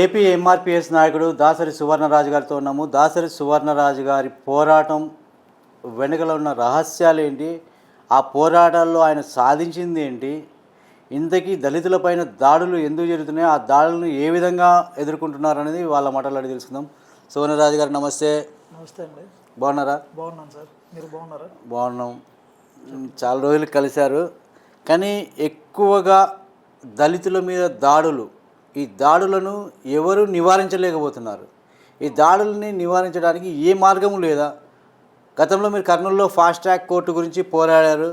AP MRPS నాయకుడు దాసరి సువర్ణరాజు గారితో ఉన్నాము. దాసరి సువర్ణరాజు గారి పోరాటం వెనుకలో ఉన్న రహస్యాలు ఏంటి, ఆ పోరాటాల్లో ఆయన సాధించింది ఏంటి, ఇంతకీ దళితులపైన దాడులు ఎందుకు జరుగుతున్నాయి, ఆ దాడులను ఏ విధంగా ఎదుర్కొంటున్నారు అనేది వాళ్ళ మాటలు అడిగి తెలుసుకుందాం. సువర్ణరాజు గారు నమస్తే. నమస్తే అండి. బాగున్నారా? బాగున్నాను సార్, మీరు బాగున్నారా? బాగున్నాం. చాలా రోజులు కలిశారు, కానీ ఎక్కువగా దళితుల మీద దాడులు, ఈ దాడులను ఎవరు నివారించలేకపోతున్నారు. ఈ దాడులని నివారించడానికి ఏ మార్గము లేదా? గతంలో మీరు కర్నూలులో ఫాస్ట్ ట్రాక్ కోర్టు గురించి పోరాడారు.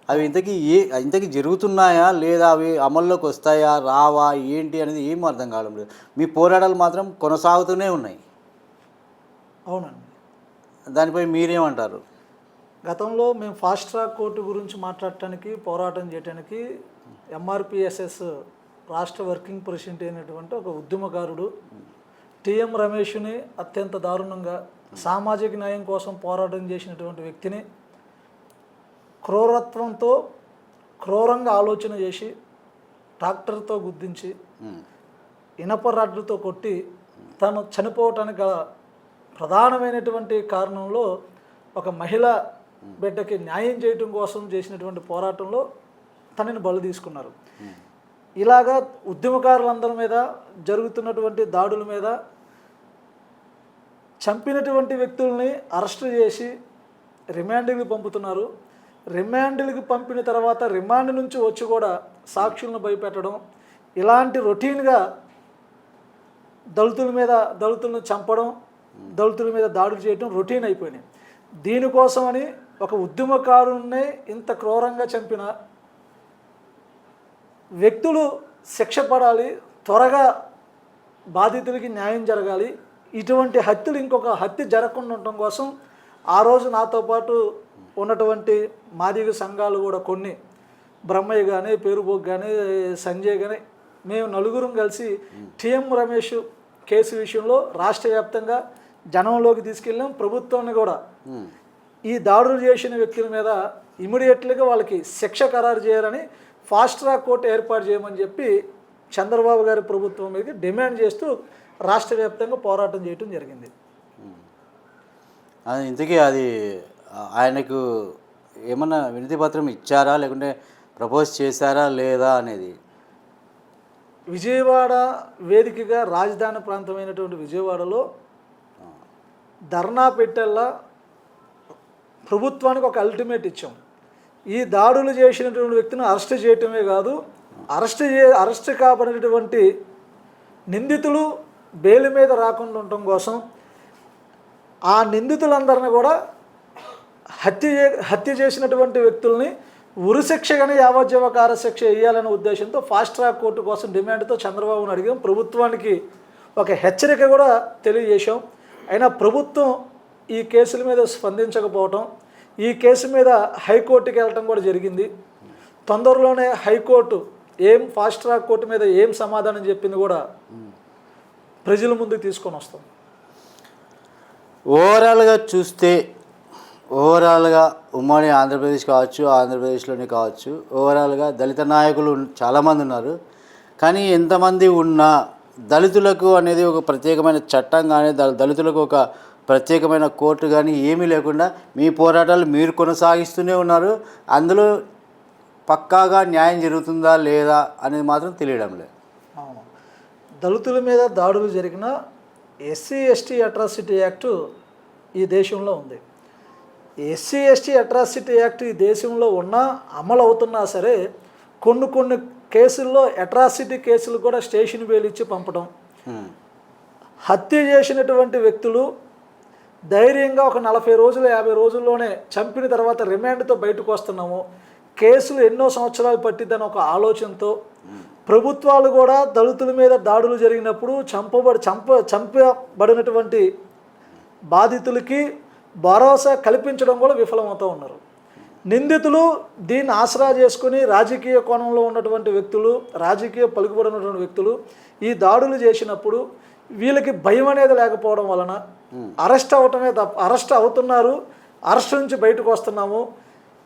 అవి ఇంతకీ జరుగుతున్నాయా లేదా, అవి అమల్లోకి వస్తాయా రావా ఏంటి అనేది ఏం అర్థం కావడం లేదు. మీ పోరాటాలు మాత్రం కొనసాగుతూనే ఉన్నాయి. అవునండి. దానిపై మీరేమంటారు? గతంలో మేము ఫాస్ట్ ట్రాక్ కోర్టు గురించి మాట్లాడటానికి, పోరాటం చేయడానికి ఎంఆర్పిఎస్ఎస్ రాష్ట్ర వర్కింగ్ ప్రెసిడెంట్ అయినటువంటి ఒక ఉద్యమకారుడు టిఎం రమేష్ని అత్యంత దారుణంగా సామాజిక న్యాయం కోసం పోరాటం చేసినటువంటి వ్యక్తిని క్రూరత్వంతో క్రూరంగా ఆలోచన చేసి ట్రాక్టర్తో గుద్దించి ఇనప రాడ్లతో కొట్టి తను చనిపోవటానికి గల ప్రధానమైనటువంటి కారణంలో ఒక మహిళ బిడ్డకి న్యాయం చేయటం కోసం చేసినటువంటి పోరాటంలో తనని బలి తీసుకున్నారు. ఇలాగా ఉద్యమకారులందరి మీద జరుగుతున్నటువంటి దాడుల మీద చంపినటువంటి వ్యక్తుల్ని అరెస్ట్ చేసి రిమాండ్కి పంపుతున్నారు. రిమాండ్కి పంపిన తర్వాత రిమాండ్ నుంచి వచ్చి కూడా సాక్షులను భయపెట్టడం, ఇలాంటి రొటీన్గా దళితులను చంపడం, దళితుల మీద దాడులు చేయడం రొటీన్ అయిపోయినాయి. దీనికోసమని ఒక ఉద్యమకారుణ్ణి ఇంత క్రూరంగా చంపిన వ్యక్తులు శిక్ష పడాలి, త్వరగా బాధితులకి న్యాయం జరగాలి. ఇటువంటి హత్యలు ఇంకొక హత్య జరగకుండా ఉండటం కోసం ఆ రోజు నాతో పాటు ఉన్నటువంటి మాదిగ సంఘాలు కూడా కొన్ని, బ్రహ్మయ్య కానీ, పేరుబోగ్ కానీ, సంజయ్ కానీ, మేము నలుగురం కలిసి టిఎం రమేష్ కేసు విషయంలో రాష్ట్ర వ్యాప్తంగా జనంలోకి తీసుకెళ్ళాం. ప్రభుత్వాన్ని కూడా ఈ దాడులు చేసిన వ్యక్తుల మీద ఇమీడియట్లీగా వాళ్ళకి శిక్ష ఖరారు చేయాలని ఫాస్ట్ ట్రాక్ కోర్టు ఏర్పాటు చేయమని చెప్పి చంద్రబాబు గారి ప్రభుత్వం మీద డిమాండ్ చేస్తూ రాష్ట్ర వ్యాప్తంగా పోరాటం చేయడం జరిగింది. ఇంతకీ అది ఆయనకు ఏమన్నా వినతి పత్రం ఇచ్చారా, లేకుంటే ప్రపోజ్ చేశారా లేదా అనేది? విజయవాడ వేదికగా రాజధాని ప్రాంతమైనటువంటి విజయవాడలో ధర్నా పెట్టేలా ప్రభుత్వానికి ఒక అల్టిమేట్ ఇచ్చాం. ఈ దాడులు చేసినటువంటి వ్యక్తిని అరెస్ట్ చేయటమే కాదు, అరెస్ట్ కాబడినటువంటి నిందితులు బెయిల్ మీద రాకుండా ఉండటం కోసం ఆ నిందితులందరినీ కూడా హత్య చేసినటువంటి వ్యక్తుల్ని ఉరిశిక్షగానే యావజ్జీవకార శిక్ష వేయాలనే ఉద్దేశంతో ఫాస్ట్ ట్రాక్ కోర్టు కోసం డిమాండ్తో చంద్రబాబును అడిగాం. ప్రభుత్వానికి ఒక హెచ్చరిక కూడా తెలియజేశాం. అయినా ప్రభుత్వం ఈ కేసుల మీద స్పందించకపోవటం, ఈ కేసు మీద హైకోర్టుకి వెళ్ళటం కూడా జరిగింది. తొందరలోనే హైకోర్టు ఫాస్ట్ ట్రాక్ కోర్టు మీద సమాధానం చెప్పింది కూడా ప్రజల ముందుకు తీసుకొని వస్తాం. ఓవరాల్గా చూస్తే, ఓవరాల్గా ఉమ్మడి ఆంధ్రప్రదేశ్ కావచ్చు, ఆంధ్రప్రదేశ్లోనే కావచ్చు, ఓవరాల్గా దళిత నాయకులు చాలామంది ఉన్నారు. కానీ ఎంతమంది ఉన్నా దళితులకు అనేది ఒక ప్రత్యేకమైన చట్టం కానీ, దళితులకు ఒక ప్రత్యేకమైన కోర్టు కానీ ఏమీ లేకుండా మీ పోరాటాలు మీరు కొనసాగిస్తూనే ఉన్నారు. అందులో పక్కాగా న్యాయం జరుగుతుందా లేదా అనేది మాత్రం తెలియడం లేదు. దళితుల మీద దాడులు జరిగిన ఎస్సీ ఎస్టీ అట్రాసిటీ యాక్టు ఈ దేశంలో ఉంది. ఎస్సీ ఎస్టీ అట్రాసిటీ యాక్ట్ ఈ దేశంలో ఉన్నా, అమలు అవుతున్నా సరే కొన్ని కేసుల్లో అట్రాసిటీ కేసులు కూడా స్టేషన్ బెయిల్ ఇచ్చి పంపడం, హత్య చేసినటువంటి వ్యక్తులు ధైర్యంగా ఒక 40 రోజులు 50 రోజుల్లోనే చంపిన తర్వాత రిమాండ్తో బయటకు వస్తున్నాము, కేసులు ఎన్నో సంవత్సరాలు పట్టిద్దని ఒక ఆలోచనతో ప్రభుత్వాలు కూడా దళితుల మీద దాడులు జరిగినప్పుడు చంపబడినటువంటి బాధితులకి భరోసా కల్పించడం కూడా విఫలమవుతూ ఉన్నారు. నిందితులు దీన్ని ఆసరా చేసుకుని రాజకీయ కోణంలో ఉన్నటువంటి వ్యక్తులు, రాజకీయ పలుకుబడి ఉన్నటువంటి వ్యక్తులు ఈ దాడులు చేసినప్పుడు వీళ్ళకి భయం అనేది లేకపోవడం వలన అరెస్ట్ అవుతున్నారు, అరెస్ట్ నుంచి బయటకు వస్తున్నాము,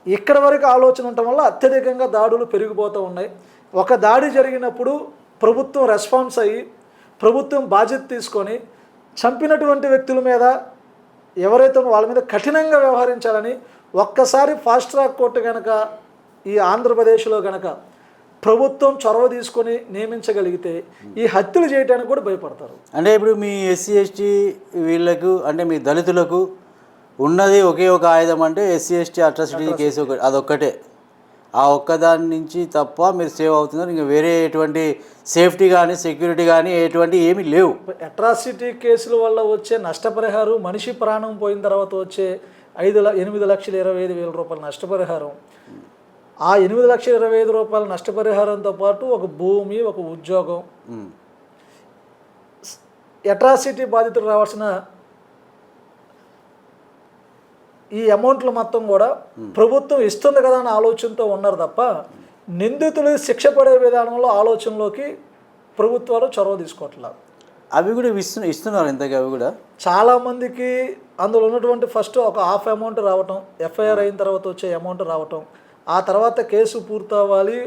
ఇక్కడ వరకు ఆలోచన ఉండటం వల్ల అత్యధికంగా దాడులు పెరిగిపోతూ ఉన్నాయి. ఒక దాడి జరిగినప్పుడు ప్రభుత్వం రెస్పాన్స్ అయ్యి ప్రభుత్వం బాధ్యత తీసుకొని చంపినటువంటి వ్యక్తుల మీద ఎవరైతే వాళ్ళ మీద కఠినంగా వ్యవహరించాలని ఒక్కసారి ఫాస్ట్ ట్రాక్ కోర్టు కనుక ఈ ఆంధ్రప్రదేశ్లో కనుక ప్రభుత్వం చొరవ తీసుకొని నియమించగలిగితే ఈ హత్యలు చేయడానికి కూడా భయపడతారు. అంటే ఇప్పుడు మీ ఎస్సీ ఎస్టీ వీళ్ళకు అంటే మీ దళితులకు ఉన్నది ఒకే ఒక ఆయుధం అంటే ఎస్సీ ఎస్టీ అట్రాసిటీ కేసు అదొక్కటే. ఆ ఒక్కదాని నుంచి తప్ప మీరు సేవ్ అవుతున్నారు. ఇంకా వేరే ఎటువంటి సేఫ్టీ కానీ సెక్యూరిటీ కానీ ఎటువంటి ఏమీ లేవు. అట్రాసిటీ కేసుల వల్ల వచ్చే నష్టపరిహారం, మనిషి ప్రాణం పోయిన తర్వాత వచ్చే 8,25,000 రూపాయల నష్టపరిహారం, ఆ 8,25,000 రూపాయల నష్టపరిహారంతో పాటు ఒక భూమి, ఒక ఉద్యోగం, అట్రాసిటీ బాధితులు రావాల్సిన ఈ అమౌంట్లు మొత్తం కూడా ప్రభుత్వం ఇస్తుంది కదా అనే ఆలోచనతో ఉన్నారు తప్ప నిందితులు శిక్ష పడే విధానంలో ఆలోచనలోకి ప్రభుత్వాలు చొరవ తీసుకోవట్లేదు. అవి కూడా ఇస్తున్నారు ఇంతకీ. అవి కూడా చాలామందికి అందులో ఉన్నటువంటి ఫస్ట్ ఒక హాఫ్ అమౌంట్ రావటం, ఎఫ్ఐఆర్ అయిన తర్వాత వచ్చే అమౌంట్ రావటం, ఆ తర్వాత కేసు పూర్తవ్వాలి,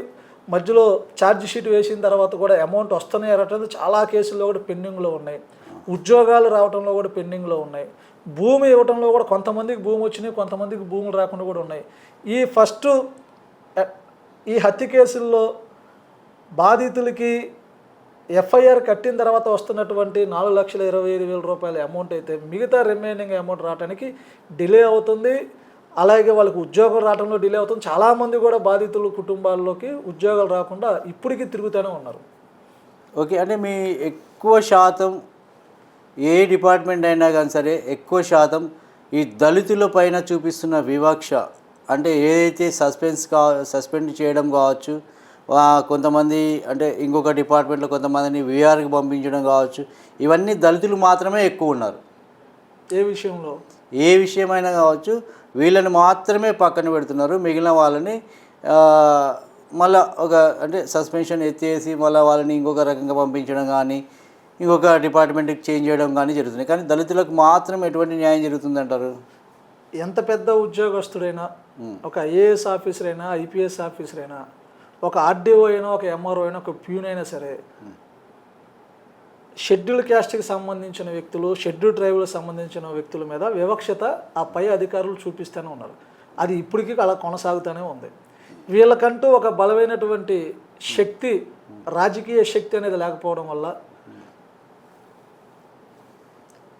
మధ్యలో ఛార్జ్ షీట్ వేసిన తర్వాత కూడా అమౌంట్ వస్తున్నాయి అనటం చాలా కేసుల్లో కూడా పెండింగ్లో ఉన్నాయి. ఉద్యోగాలు రావడంలో కూడా పెండింగ్లో ఉన్నాయి. భూమి ఇవ్వడంలో కూడా కొంతమందికి భూమి వచ్చినాయి, కొంతమందికి భూములు రాకుండా కూడా ఉన్నాయి. ఈ హత్య కేసుల్లో బాధితులకి ఎఫ్ఐఆర్ కట్టిన తర్వాత వస్తున్నటువంటి 4,25,000 రూపాయల అమౌంట్ అయితే మిగతా రిమైనింగ్ అమౌంట్ రావడానికి డిలే అవుతుంది. అలాగే వాళ్ళకి ఉద్యోగం రావడంలో డిలే అవుతుంది. చాలామంది కూడా బాధితుల కుటుంబాల్లోకి ఉద్యోగాలు రాకుండా ఇప్పటికీ తిరుగుతూనే ఉన్నారు. ఓకే, అంటే మీ ఎక్కువ శాతం ఏ డిపార్ట్మెంట్ అయినా కానీ సరే ఎక్కువ శాతం ఈ దళితుల పైన చూపిస్తున్న వివక్ష అంటే ఏదైతే సస్పెండ్ చేయడం కావచ్చు, కొంతమంది అంటే ఇంకొక డిపార్ట్మెంట్లో కొంతమందిని వీఆర్కి పంపించడం కావచ్చు, ఇవన్నీ దళితులు మాత్రమే ఎక్కువ ఉన్నారు. ఏ విషయమైనా కావచ్చు వీళ్ళని మాత్రమే పక్కన పెడుతున్నారు. మిగిలిన వాళ్ళని మళ్ళీ ఒక అంటే సస్పెన్షన్ ఎత్తేసి మళ్ళీ వాళ్ళని ఇంకొక రకంగా పంపించడం కానీ ఇంకొక డిపార్ట్మెంట్కి చేంజ్ చేయడం కానీ జరుగుతుంది. కానీ దళితులకు మాత్రం ఎటువంటి న్యాయం జరుగుతుందంటారు? ఎంత పెద్ద ఉద్యోగస్తుడైనా, ఒక ఐఏఎస్ ఆఫీసర్ అయినా, ఐపీఎస్ ఆఫీసర్ అయినా, ఒక ఆర్డీఓ అయినా, ఒక ఎంఆర్ఓ అయినా, ఒక ప్యూన్ అయినా సరే షెడ్యూల్ క్యాస్ట్కి సంబంధించిన వ్యక్తులు, షెడ్యూల్ ట్రైబుల్కి సంబంధించిన వ్యక్తుల మీద వివక్షత ఆ పై అధికారులు చూపిస్తూనే ఉన్నారు. అది ఇప్పటికీ అలా కొనసాగుతూనే ఉంది. వీళ్ళకంటూ ఒక బలమైనటువంటి శక్తి, రాజకీయ శక్తి అనేది లేకపోవడం వల్ల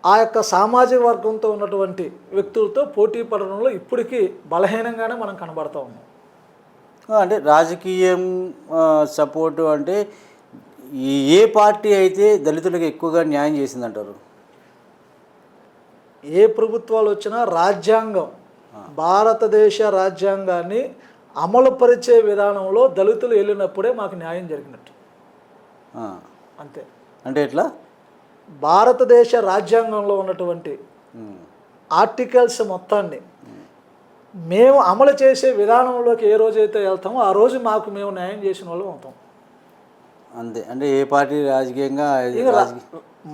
ఆ యొక్క సామాజిక వర్గంతో ఉన్నటువంటి వ్యక్తులతో పోటీ పడడంలో ఇప్పటికీ బలహీనంగానే మనం కనబడతా ఉన్నాం. అంటే రాజకీయం సపోర్టు అంటే ఏ పార్టీ అయితే దళితులకు ఎక్కువగా న్యాయం చేసిందంటారు? ఏ ప్రభుత్వాలు వచ్చినా రాజ్యాంగం, భారతదేశ రాజ్యాంగాన్ని అమలుపరిచే విధానంలో దళితులు వెళ్ళినప్పుడే మాకు న్యాయం జరిగినట్టు. అంతే. అంటే ఎట్లా? భారతదేశ రాజ్యాంగంలో ఉన్నటువంటి ఆర్టికల్స్ మొత్తాన్ని మేము అమలు చేసే విధానంలోకి ఏ రోజైతే వెళ్తామో ఆ రోజు మేము న్యాయం చేసిన వాళ్ళు అవుతాం. అంతే. అంటే ఏ పార్టీ రాజకీయంగా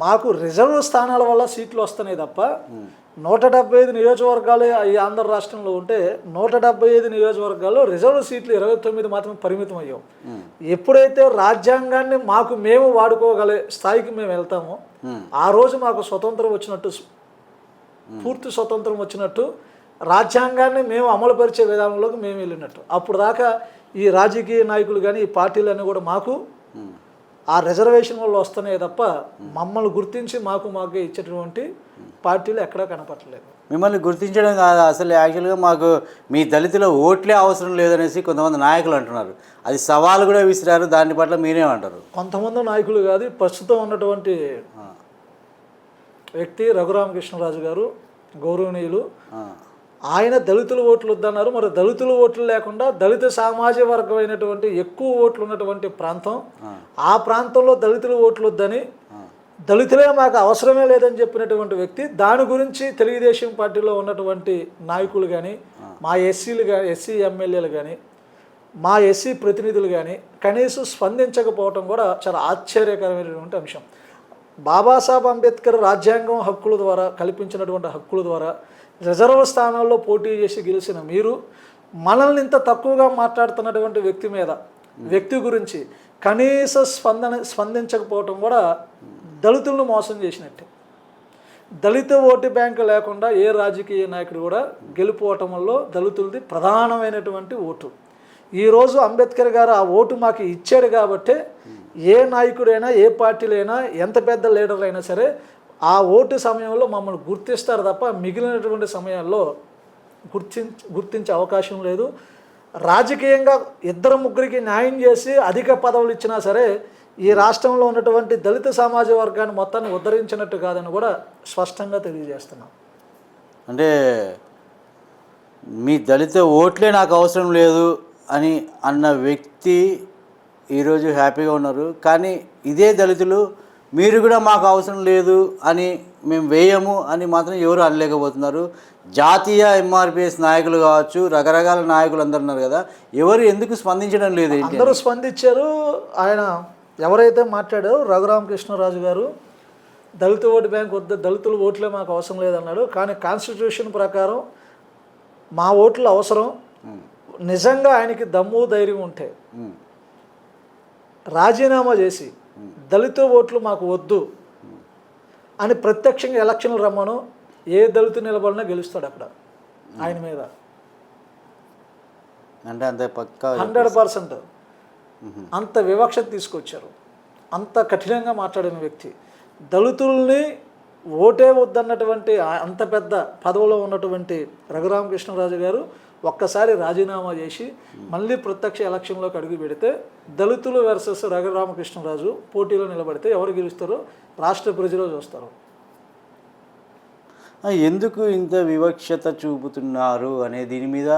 మాకు రిజర్వ్ స్థానాల వల్ల సీట్లు వస్తున్నాయి తప్ప 175 నియోజకవర్గాలు ఈ ఆంధ్ర రాష్ట్రంలో ఉంటే 175 నియోజకవర్గాల్లో రిజర్వ్ సీట్లు 29 మాత్రమే పరిమితం అయ్యాం. ఎప్పుడైతే రాజ్యాంగాన్ని మేము వాడుకోగలే స్థాయికి మేము వెళ్తామో ఆ రోజు మాకు స్వతంత్రం వచ్చినట్టు, పూర్తి స్వతంత్రం వచ్చినట్టు, రాజ్యాంగాన్ని మేము అమలుపరిచే విధానంలోకి మేము వెళ్ళినట్టు. అప్పుడు దాకా ఈ రాజకీయ నాయకులు కానీ ఈ పార్టీలన్నీ కూడా మాకు ఆ రిజర్వేషన్ వల్ల వస్తున్నాయి తప్ప మమ్మల్ని గుర్తించి మాకే ఇచ్చేటువంటి పార్టీలు ఎక్కడా కనపడలేదు. మిమ్మల్ని గుర్తించడం కాదు, అసలు యాక్చువల్గా మాకు మీ దళితుల ఓట్లే అవసరం లేదనేసి కొంతమంది నాయకులు అంటున్నారు. అది సవాలు కూడా విసిరారు. దాని పట్ల మీరేమంటారు? కొంతమంది నాయకులు కాదు, ప్రస్తుతం ఉన్నటువంటి వ్యక్తి రఘురామకృష్ణరాజు గారు గౌరవనీయులు, ఆయన దళితుల ఓట్లు వద్దన్నారు. మరి దళితుల ఓట్లు లేకుండా దళిత సామాజిక వర్గమైనటువంటి ఎక్కువ ఓట్లు ఉన్నటువంటి ప్రాంతం, ఆ ప్రాంతంలో దళితుల ఓట్లు వద్దని, దళితులే మాకు అవసరమే లేదని చెప్పినటువంటి వ్యక్తి, దాని గురించి తెలుగుదేశం పార్టీలో ఉన్నటువంటి నాయకులు కానీ, మా ఎస్సీలు కానీ, ఎస్సీ ఎమ్మెల్యేలు కానీ, మా ఎస్సీ ప్రతినిధులు కానీ కనీసం స్పందించకపోవటం కూడా చాలా ఆశ్చర్యకరమైనటువంటి అంశం. బాబాసాహెబ్ అంబేద్కర్ రాజ్యాంగం హక్కుల ద్వారా కల్పించినటువంటి హక్కుల ద్వారా రిజర్వ్ స్థానాల్లో పోటీ చేసి గెలిచిన మీరు మనల్ని ఇంత తక్కువగా మాట్లాడుతున్నటువంటి వ్యక్తి గురించి కనీస స్పందించకపోవటం కూడా దళితులను మోసం చేసినట్టే. దళిత ఓటు బ్యాంకు లేకుండా ఏ రాజకీయ నాయకుడు కూడా గెలుపోవటంలో దళితులది ప్రధానమైనటువంటి ఓటు. ఈరోజు అంబేద్కర్ గారు ఆ ఓటు మాకు ఇచ్చాడు కాబట్టే ఏ నాయకుడైనా ఏ పార్టీలైనా ఎంత పెద్ద లీడర్ అయినా సరే ఆ ఓటు సమయంలో మమ్మల్ని గుర్తిస్తారు తప్ప మిగిలినటువంటి సమయాల్లో గుర్తించే అవకాశం లేదు. రాజకీయంగా ఇద్దరు ముగ్గురికి న్యాయం చేసి అధిక పదవులు ఇచ్చినా సరే ఈ రాష్ట్రంలో ఉన్నటువంటి దళిత సమాజ వర్గాన్ని మొత్తాన్ని ఉద్ధరించినట్టు కాదని కూడా స్పష్టంగా తెలియజేస్తున్నాం. అంటే మీ దళిత ఓట్లే నాకు అవసరం లేదు అని అన్న వ్యక్తి ఈరోజు హ్యాపీగా ఉన్నారు. కానీ ఇదే దళితులు మీరు కూడా మాకు అవసరం లేదు అని మేము వేయము అని మాత్రం ఎవరు అనలేకపోతున్నారు. జాతీయ ఎంఆర్పిఎస్ నాయకులు కావచ్చు, రకరకాల నాయకులు అందరు ఉన్నారు కదా, ఎవరు ఎందుకు స్పందించడం లేదు? అందరూ స్పందించారు. ఆయన ఎవరైతే మాట్లాడారో రఘురామకృష్ణరాజు గారు దళిత ఓటు బ్యాంక్ వద్ద దళితుల ఓట్లే మాకు అవసరం లేదన్నాడు. కానీ కాన్స్టిట్యూషన్ ప్రకారం మా ఓట్లు అవసరం. నిజంగా ఆయనకి దమ్ము ధైర్యం ఉంటే రాజీనామా చేసి దళిత ఓట్లు మాకు వద్దు అని ప్రత్యక్షంగా ఎలక్షన్లు రమ్మను, ఏ దళితు నిలబడినా గెలుస్తాడు అక్కడ ఆయన మీద. అంటే అంతే పక్కా 100% అంత వివక్షత తీసుకొచ్చారు. అంత కఠినంగా మాట్లాడిన వ్యక్తి. దళితుల్ని ఓటే వద్దన్నటువంటి అంత పెద్ద పదవిలో ఉన్నటువంటి రఘురామకృష్ణరాజు గారు ఒక్కసారి రాజీనామా చేసి మళ్ళీ ప్రత్యక్ష ఎలక్షన్లోకి అడుగు పెడితే దళితులు వర్సెస్ రఘురామకృష్ణరాజు పోటీలో నిలబడితే ఎవరు గెలుస్తారో రాష్ట్ర ప్రజలు చూస్తారు. ఎందుకు ఇంత వివక్షత చూపుతున్నారు అనే దీని మీద,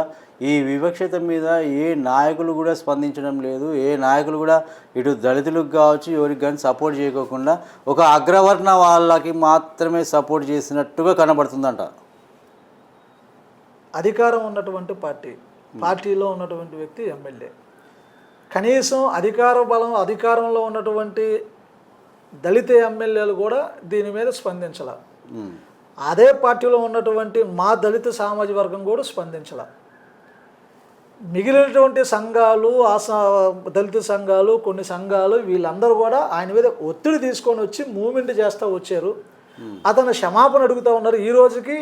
ఈ వివక్షత మీద ఏ నాయకులు కూడా స్పందించడం లేదు. ఏ నాయకులు కూడా ఇటు దళితులకు కావచ్చు ఎవరికి కానీ సపోర్ట్ చేయకోకుండా ఒక అగ్రవర్ణ వాళ్ళకి మాత్రమే సపోర్ట్ చేసినట్టుగా కనబడుతుందంట. అధికారం ఉన్నటువంటి పార్టీలో ఉన్నటువంటి వ్యక్తి ఎమ్మెల్యే. కనీసం అధికార బలం అధికారంలో ఉన్నటువంటి దళిత ఎమ్మెల్యేలు కూడా దీని మీద స్పందించాల. అదే పార్టీలో ఉన్నటువంటి మా దళిత సామాజిక వర్గం కూడా స్పందించాల. మిగిలినటువంటి సంఘాలు దళిత సంఘాలు కొన్ని సంఘాలు వీళ్ళందరూ కూడా ఆయన మీద ఒత్తిడి తీసుకొని వచ్చి మూవ్మెంట్ చేస్తూ వచ్చారు. అతను క్షమాపణ అడుగుతూ ఉన్నారు. ఈ రోజుకి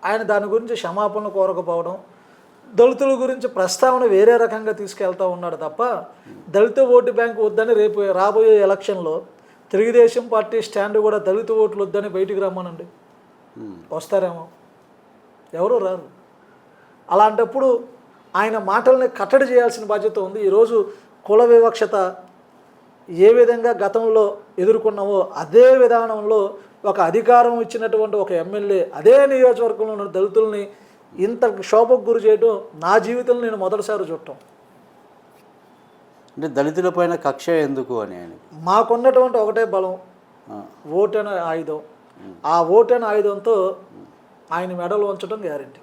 ఆయన దాని గురించి క్షమాపణ కోరకపోవడం, దళితుల గురించి ప్రస్తావన వేరే రకంగా తీసుకెళ్తూ ఉన్నాడు తప్ప దళిత ఓటు బ్యాంకు వద్దని రేపు రాబోయే ఎలక్షన్లో తెలుగుదేశం పార్టీ స్టాండ్ కూడా దళిత ఓట్లు వద్దని బయటికి రమ్మనండి, వస్తారేమో, ఎవరు రారు. అలాంటప్పుడు ఆయన మాటల్ని కట్టడి చేయాల్సిన బాధ్యత ఉంది. ఈరోజు కుల వివక్షత ఏ విధంగా గతంలో ఎదుర్కొన్నామో అదే విధానంలో ఒక అధికారం ఇచ్చినటువంటి ఒక ఎమ్మెల్యే అదే నియోజకవర్గంలో ఉన్న దళితుల్ని ఇంత శోభకు గురి చేయడం నా జీవితంలో నేను మొదటిసారి చూడటం. అంటే దళితుల పైన కక్ష ఎందుకు అని ఆయన మాకున్నటువంటి ఒకటే బలం, ఓటు అనే ఆయుధం. ఆ ఓటు అనే ఆయుధంతో ఆయన మెడలు ఉంచడం గ్యారెంటీ.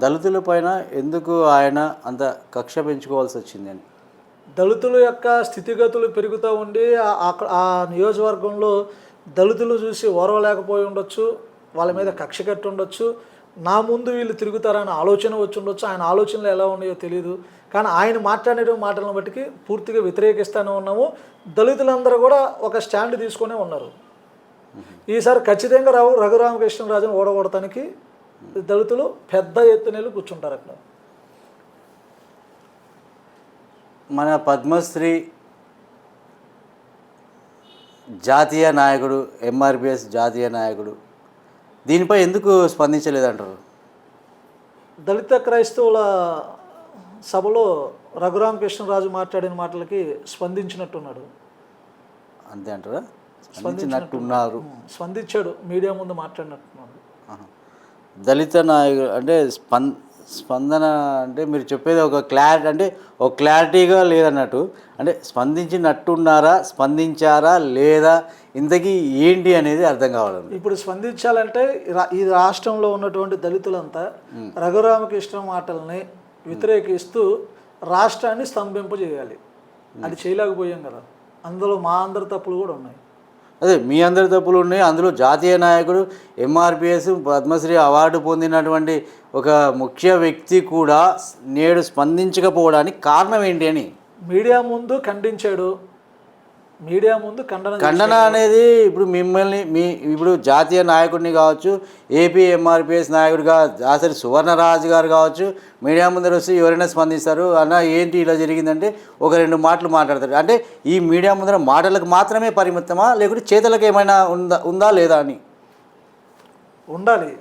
దళితుల పైన ఎందుకు ఆయన అంత కక్ష పెంచుకోవాల్సి వచ్చిందని? దళితుల యొక్క స్థితిగతులు పెరుగుతూ ఉండి ఆ నియోజకవర్గంలో దళితులు చూసి ఓర్వలేకపోయి ఉండొచ్చు, వాళ్ళ మీద కక్ష కట్టి ఉండొచ్చు, నా ముందు వీళ్ళు తిరుగుతారని ఆలోచన వచ్చి ఉండొచ్చు. ఆయన ఆలోచనలు ఎలా ఉన్నాయో తెలియదు. కానీ ఆయన మాట్లాడే మాటలను బట్టి పూర్తిగా వ్యతిరేకిస్తూనే ఉన్నాము. దళితులందరూ కూడా ఒక స్టాండ్ తీసుకునే ఉన్నారు. ఈసారి ఖచ్చితంగా రఘురామకృష్ణరాజును ఓడగొడటానికి దళితులు పెద్ద ఎత్తున కూర్చుంటారు అక్కడ. మన పద్మశ్రీ జాతీయ నాయకుడు, ఎంఆర్పిఎస్ జాతీయ నాయకుడు దీనిపై ఎందుకు స్పందించలేదంటారు? దళిత క్రైస్తవుల సభలో రఘురామకృష్ణరాజు మాట్లాడిన మాటలకి స్పందించినట్టున్నాడు. అంతే అంటారా? స్పందించినట్టున్నారు. స్పందించాడు, మీడియా ముందు మాట్లాడినట్టున్నాడు. దళిత నాయకుడు అంటే స్పందన అంటే మీరు చెప్పేది ఒక క్లారిటీ, అంటే ఒక క్లారిటీగా లేదన్నట్టు. అంటే స్పందించినట్టున్నారా, స్పందించారా లేదా, ఇంతకీ ఏంటి అనేది అర్థం కావాలండి. ఇప్పుడు స్పందించాలంటే ఈ రాష్ట్రంలో ఉన్నటువంటి దళితులంతా రఘురామకృష్ణ మాటల్ని వ్యతిరేకిస్తూ రాష్ట్రాన్ని స్తంభింపజేయాలి. అది చేయలేకపోయాం కదా. అందులో మా అందరి తప్పులు కూడా ఉన్నాయి. అదే మీ అందరి తప్పులు ఉన్నాయి. అందులో జాతీయ నాయకుడు, ఎంఆర్పిఎస్ పద్మశ్రీ అవార్డు పొందినటువంటి ఒక ముఖ్య వ్యక్తి కూడా నేడు స్పందించకపోవడానికి కారణం ఏంటి అని మీడియా ముందు ఖండించాడు. మీడియా ముందు ఖండన అనేది ఇప్పుడు మిమ్మల్ని ఇప్పుడు జాతీయ నాయకుడిని కావచ్చు, ఏపీ ఎంఆర్పిఎస్ నాయకుడిగా దాసరి సువర్ణరాజు గారు కావచ్చు, మీడియా ముందర వచ్చి ఎవరైనా స్పందిస్తారు. అన్న ఏంటి ఇలా జరిగిందంటే ఒక 2 మాటలు మాట్లాడతారు. అంటే ఈ మీడియా ముందర మాటలకు మాత్రమే పరిమితమా, లేకుంటే చేతలకు ఏమైనా ఉందా లేదా అని? ఉండాలి,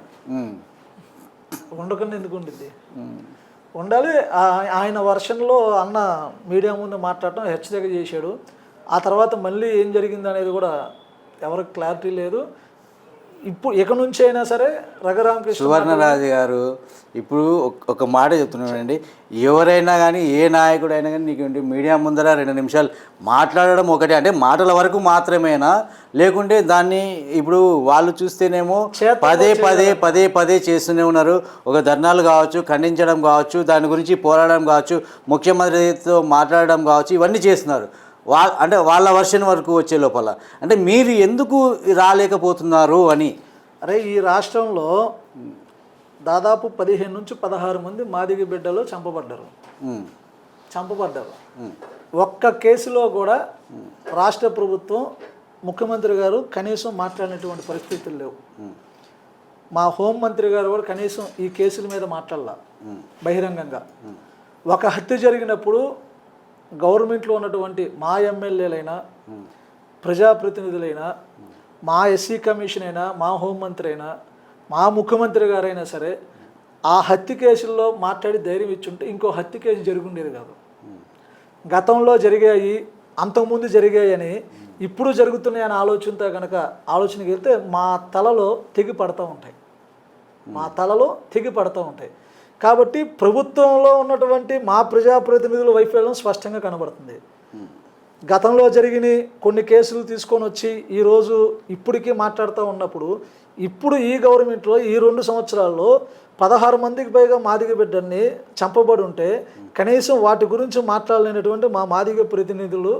ఉండకుండా ఎందుకు ఉండిద్ది? ఉండాలి. ఆయన వర్షన్లో అన్న మీడియా ముందు మాట్లాడటం హెచ్చరిక చేశాడు. ఆ తర్వాత మళ్ళీ ఏం జరిగింది అనేది కూడా ఎవరికి క్లారిటీ లేదు. ఇప్పుడు ఇక నుంచి అయినా సరే రఘురామకృష్ణ సువర్ణరాజు గారు ఇప్పుడు ఒక మాట చెప్తున్నానండి, ఎవరైనా కానీ ఏ నాయకుడైనా కానీ నీకు మీడియా ముందర 2 నిమిషాలు మాట్లాడడం ఒకటే, అంటే మాటల వరకు మాత్రమేనా, లేకుంటే దాన్ని ఇప్పుడు వాళ్ళు చూస్తేనేమో పదే పదే చేస్తూనే ఉన్నారు. ఒక ధర్నాలు కావచ్చు, ఖండించడం కావచ్చు, దాని గురించి పోరాడడం కావచ్చు, ముఖ్యమంత్రితో మాట్లాడడం కావచ్చు, ఇవన్నీ చేస్తున్నారు. అంటే వాళ్ళ వర్షన్ వరకు వచ్చే లోపల అంటే మీరు ఎందుకు రాలేకపోతున్నారు అని. అరే ఈ రాష్ట్రంలో దాదాపు 15 నుంచి 16 మంది మాదిగ బిడ్డలు చంపబడ్డారు. ఒక్క కేసులో కూడా రాష్ట్ర ప్రభుత్వం ముఖ్యమంత్రి గారు కనీసం మాట్లాడినటువంటి పరిస్థితులు లేవు. మా హోంమంత్రి గారు కూడా కనీసం ఈ కేసుల మీద మాట్లాడాల బహిరంగంగా. ఒక హత్య జరిగినప్పుడు గవర్నమెంట్లో ఉన్నటువంటి మా ఎమ్మెల్యేలైనా, ప్రజాప్రతినిధులైనా, మా ఎస్సీ కమిషన్ అయినా, మా హోంమంత్రి అయినా, మా ముఖ్యమంత్రి గారైనా సరే ఆ హత్య కేసుల్లో మాట్లాడి ధైర్యం ఇచ్చుంటే ఇంకో హత్య కేసు జరుగుండేది కాదు. గతంలో జరిగాయి, అంతకుముందు జరిగాయని ఇప్పుడు జరుగుతున్నాయని ఆలోచనతో కనుక ఆలోచనకి వెళ్తే మా తలలో తెగి పడుతూ ఉంటాయి. కాబట్టి ప్రభుత్వంలో ఉన్నటువంటి మా ప్రజాప్రతినిధుల వైఫల్యం స్పష్టంగా కనబడుతుంది. గతంలో జరిగిన కొన్ని కేసులు తీసుకొని వచ్చి ఈరోజు ఇప్పటికీ మాట్లాడుతూ ఉన్నప్పుడు, ఇప్పుడు ఈ గవర్నమెంట్లో ఈ 2 సంవత్సరాల్లో 16 మందికి పైగా మాదిగ బిడ్డల్ని చంపబడి ఉంటే కనీసం వాటి గురించి మాట్లాడలేనటువంటి మా మాదిగ ప్రతినిధులు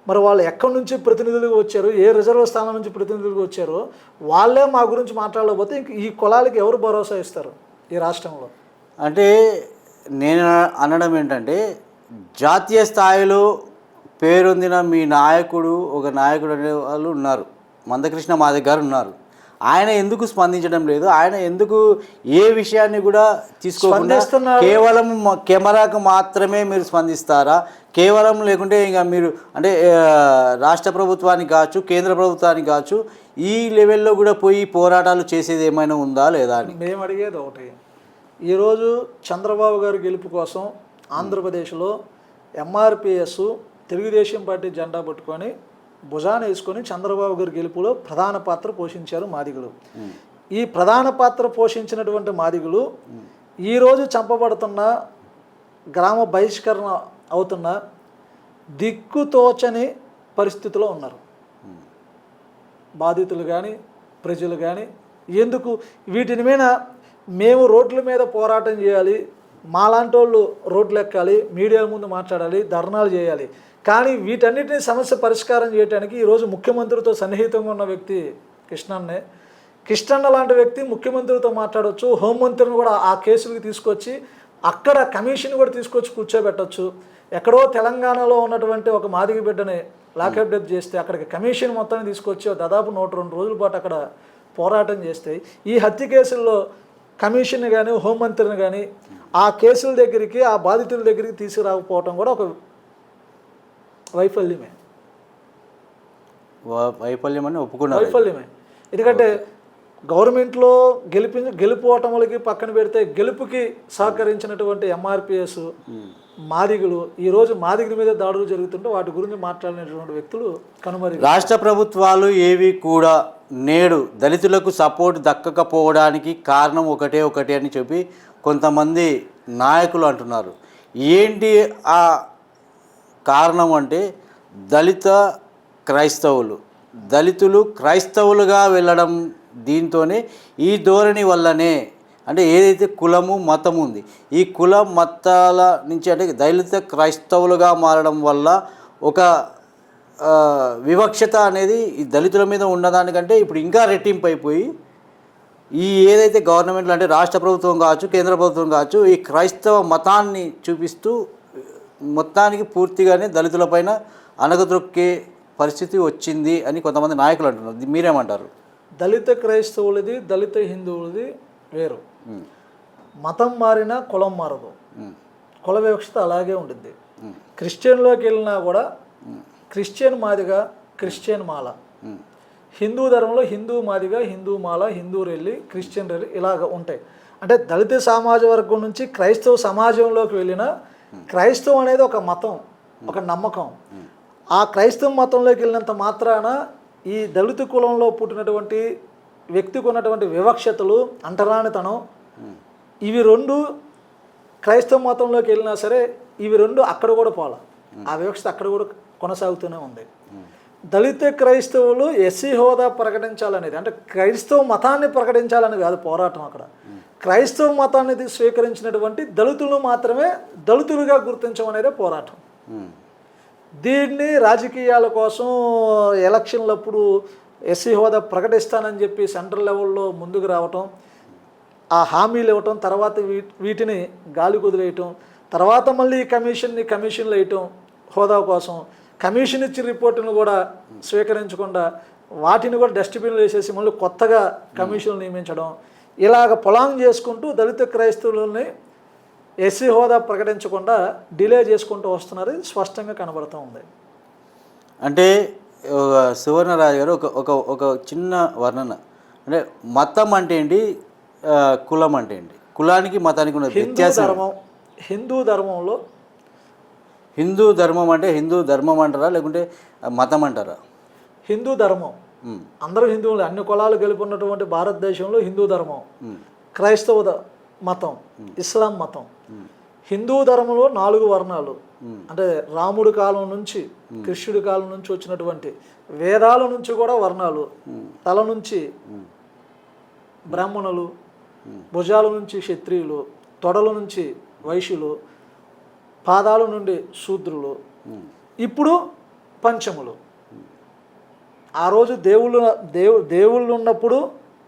మరి వాళ్ళు ఎక్కడి నుంచి ప్రతినిధులుగా వచ్చారు, ఏ రిజర్వ్ స్థానం నుంచి ప్రతినిధులుగా వచ్చారో వాళ్ళే మా గురించి మాట్లాడకపోతే ఇంక ఈ కులాలకి ఎవరు భరోసా ఇస్తారు ఈ రాష్ట్రంలో? అంటే నేను అనడం ఏంటంటే, జాతీయ స్థాయిలో పేరొందిన మీ నాయకుడు, ఒక నాయకుడు అనే వాళ్ళు ఉన్నారు, మందకృష్ణ మాదిగ గారు ఉన్నారు. ఆయన ఎందుకు స్పందించడం లేదు? ఆయన ఎందుకు ఏ విషయాన్ని కూడా తీసుకోకుండా కేవలం కెమెరాకు మాత్రమే మీరు స్పందిస్తారా? కేవలం లేకుంటే ఇంకా మీరు అంటే రాష్ట్ర ప్రభుత్వానికి కావచ్చు, కేంద్ర ప్రభుత్వానికి కావచ్చు, ఈ లెవెల్లో కూడా పోయి పోరాటాలు చేసేది ఏమైనా ఉందా లేదా అని మేము అడిగేది ఒకటి. ఈరోజు చంద్రబాబు గారి గెలుపు కోసం ఆంధ్రప్రదేశ్లో ఎంఆర్పిఎస్ తెలుగుదేశం పార్టీ జెండా పట్టుకొని భుజాన వేసుకొని చంద్రబాబు గారి గెలుపులో ప్రధాన పాత్ర పోషించారు మాదిగలు. ఈ ప్రధాన పాత్ర పోషించినటువంటి మాదిగలు ఈరోజు చంపబడుతున్న, గ్రామ బహిష్కరణ అవుతున్న దిక్కుతోచని పరిస్థితిలో ఉన్నారు బాధితులు కానీ, ప్రజలు కానీ. ఎందుకు వీటిని మీద మేము రోడ్ల మీద పోరాటం చేయాలి, మాలాంటి వాళ్ళు రోడ్లు ఎక్కాలి, మీడియా ముందు మాట్లాడాలి, ధర్నాలు చేయాలి, కానీ వీటన్నిటిని సమస్య పరిష్కారం చేయడానికి ఈరోజు ముఖ్యమంత్రితో సన్నిహితంగా ఉన్న వ్యక్తి కృష్ణన్న లాంటి వ్యక్తి ముఖ్యమంత్రితో మాట్లాడవచ్చు. హోంమంత్రిని కూడా ఆ కేసులకు తీసుకొచ్చి అక్కడ కమిషన్ కూడా తీసుకొచ్చి కూర్చోబెట్టచ్చు. ఎక్కడో తెలంగాణలో ఉన్నటువంటి ఒక మాదిగ బిడ్డని లాకప్ డెత్ చేస్తే అక్కడికి కమిషన్ మొత్తాన్ని తీసుకొచ్చి దాదాపు 102 రోజుల పాటు అక్కడ పోరాటం చేస్తే ఈ హత్య కేసుల్లో కమిషన్ కానీ, హోంమంత్రిని కానీ ఆ కేసుల దగ్గరికి, ఆ బాధితుల దగ్గరికి తీసుకురాకపోవటం కూడా ఒక వైఫల్యమే. ఎందుకంటే గవర్నమెంట్లో గెలుపు ఓటములకి పక్కన పెడితే గెలుపుకి సహకరించినటువంటి ఎంఆర్పిఎస్ మాదిగలు ఈరోజు మాదిగల మీద దాడులు జరుగుతుంటే వాటి గురించి మాట్లాడినటువంటి వ్యక్తులు కనుమరి. రాష్ట్ర ప్రభుత్వాలు ఏవి కూడా నేడు దళితులకు సపోర్ట్ దక్కకపోవడానికి కారణం ఒకటే అని చెప్పి కొంతమంది నాయకులు అంటున్నారు. ఏంటి ఆ కారణం అంటే, దళితులు క్రైస్తవులుగా వెళ్ళడం, దీంతోనే ఈ ధోరణి వల్లనే, అంటే ఏదైతే కులము మతం ఉంది, ఈ కుల మతాల నుంచి అంటే దళిత క్రైస్తవులుగా మారడం వల్ల ఒక వివక్షత అనేది ఈ దళితుల మీద ఉన్నదానికంటే ఇప్పుడు ఇంకా రెట్టింపు అయిపోయి ఈ ఏదైతే గవర్నమెంట్లో అంటే రాష్ట్ర ప్రభుత్వం కావచ్చు, కేంద్ర ప్రభుత్వం కావచ్చు, ఈ క్రైస్తవ మతాన్ని చూపిస్తూ మొత్తానికి పూర్తిగానే దళితులపైన అణగదొక్కే పరిస్థితి వచ్చింది అని కొంతమంది నాయకులు అంటున్నారు. మీరేమంటారు? దళిత క్రైస్తవులది దళిత హిందువులది వేరు. మతం మారినా కులం మారదు. కుల వివక్షత అలాగే ఉంటుంది. క్రిస్టియన్లోకి వెళ్ళినా కూడా క్రిస్టియన్ మాదిగా క్రిస్టియన్ మాల, హిందూ ధర్మంలో హిందూ మాదిగా హిందూ మాల, హిందూ రెల్లి, క్రిస్టియన్ రెల్లి ఇలాగ ఉంటాయి. అంటే దళిత సమాజ వర్గం నుంచి క్రైస్తవ సమాజంలోకి వెళ్ళిన క్రైస్తవం అనేది ఒక మతం, ఒక నమ్మకం. ఆ క్రైస్తవ మతంలోకి వెళ్ళినంత మాత్రాన ఈ దళిత కులంలో పుట్టినటువంటి వ్యక్తికి ఉన్నటువంటి వివక్షతలు, అంటరానితనం, ఇవి రెండు క్రైస్తవ మతంలోకి వెళ్ళినా సరే ఇవి రెండు అక్కడ కూడా పోలా, ఆ వివక్షత అక్కడ కూడా కొనసాగుతూనే ఉంది. దళిత క్రైస్తవులు ఎస్సీ హోదా ప్రకటించాలనేది, అంటే క్రైస్తవ మతాన్ని ప్రకటించాలని కాదు పోరాటం. అక్కడ క్రైస్తవ మతాన్ని స్వీకరించినటువంటి దళితులను మాత్రమే దళితులుగా గుర్తించమనేదే పోరాటం. దీన్ని రాజకీయాల కోసం ఎలక్షన్లప్పుడు ఎస్సీ హోదా ప్రకటిస్తానని చెప్పి సెంట్రల్ లెవెల్లో ముందుకు రావటం, ఆ హామీలు ఇవ్వటం, తర్వాత వీటిని గాలి కుదిలేయటం, తర్వాత మళ్ళీ కమిషన్లు వేయటం హోదా కోసం, కమిషన్ ఇచ్చిన రిపోర్టును కూడా స్వీకరించకుండా వాటిని కూడా డస్ట్బిన్లు వేసేసి మళ్ళీ కొత్తగా కమిషన్లు నియమించడం, ఇలాగ పొలాంగ్ చేసుకుంటూ దళిత క్రైస్తవులని ఎస్సీ హోదా ప్రకటించకుండా డిలే చేసుకుంటూ వస్తున్నారు. స్పష్టంగా కనబడుతూ ఉంది. అంటే సువర్ణరాజు గారు ఒక ఒక చిన్న వర్ణన, అంటే మతం అంటే ఏంటి, కులం అంటే ఏంటి, కులానికి మతానికి ఉన్న వ్యత్యాసం? హిందూ ధర్మంలో హిందూ ధర్మం అంటే హిందూ ధర్మం అంటారా లేకుంటే మతం అంటారా? హిందూ ధర్మం, అందరూ హిందువులు, అన్ని కులాలు కలిపి ఉన్నటువంటి భారతదేశంలో హిందూ ధర్మం, క్రైస్తవ మతం, ఇస్లాం మతం. హిందూ ధర్మంలో 4 వర్ణాలు, అంటే రాముడి కాలం నుంచి కృష్ణుడి కాలం నుంచి వచ్చినటువంటి వేదాల నుంచి కూడా వర్ణాలు, తల నుంచి బ్రాహ్మణులు, భుజాల నుంచి క్షత్రియులు, తొడల నుంచి వైశ్యులు, పాదాల నుండి శూద్రులు, ఇప్పుడు పంచములు. ఆ రోజు దేవుళ్ళు ఉన్నప్పుడు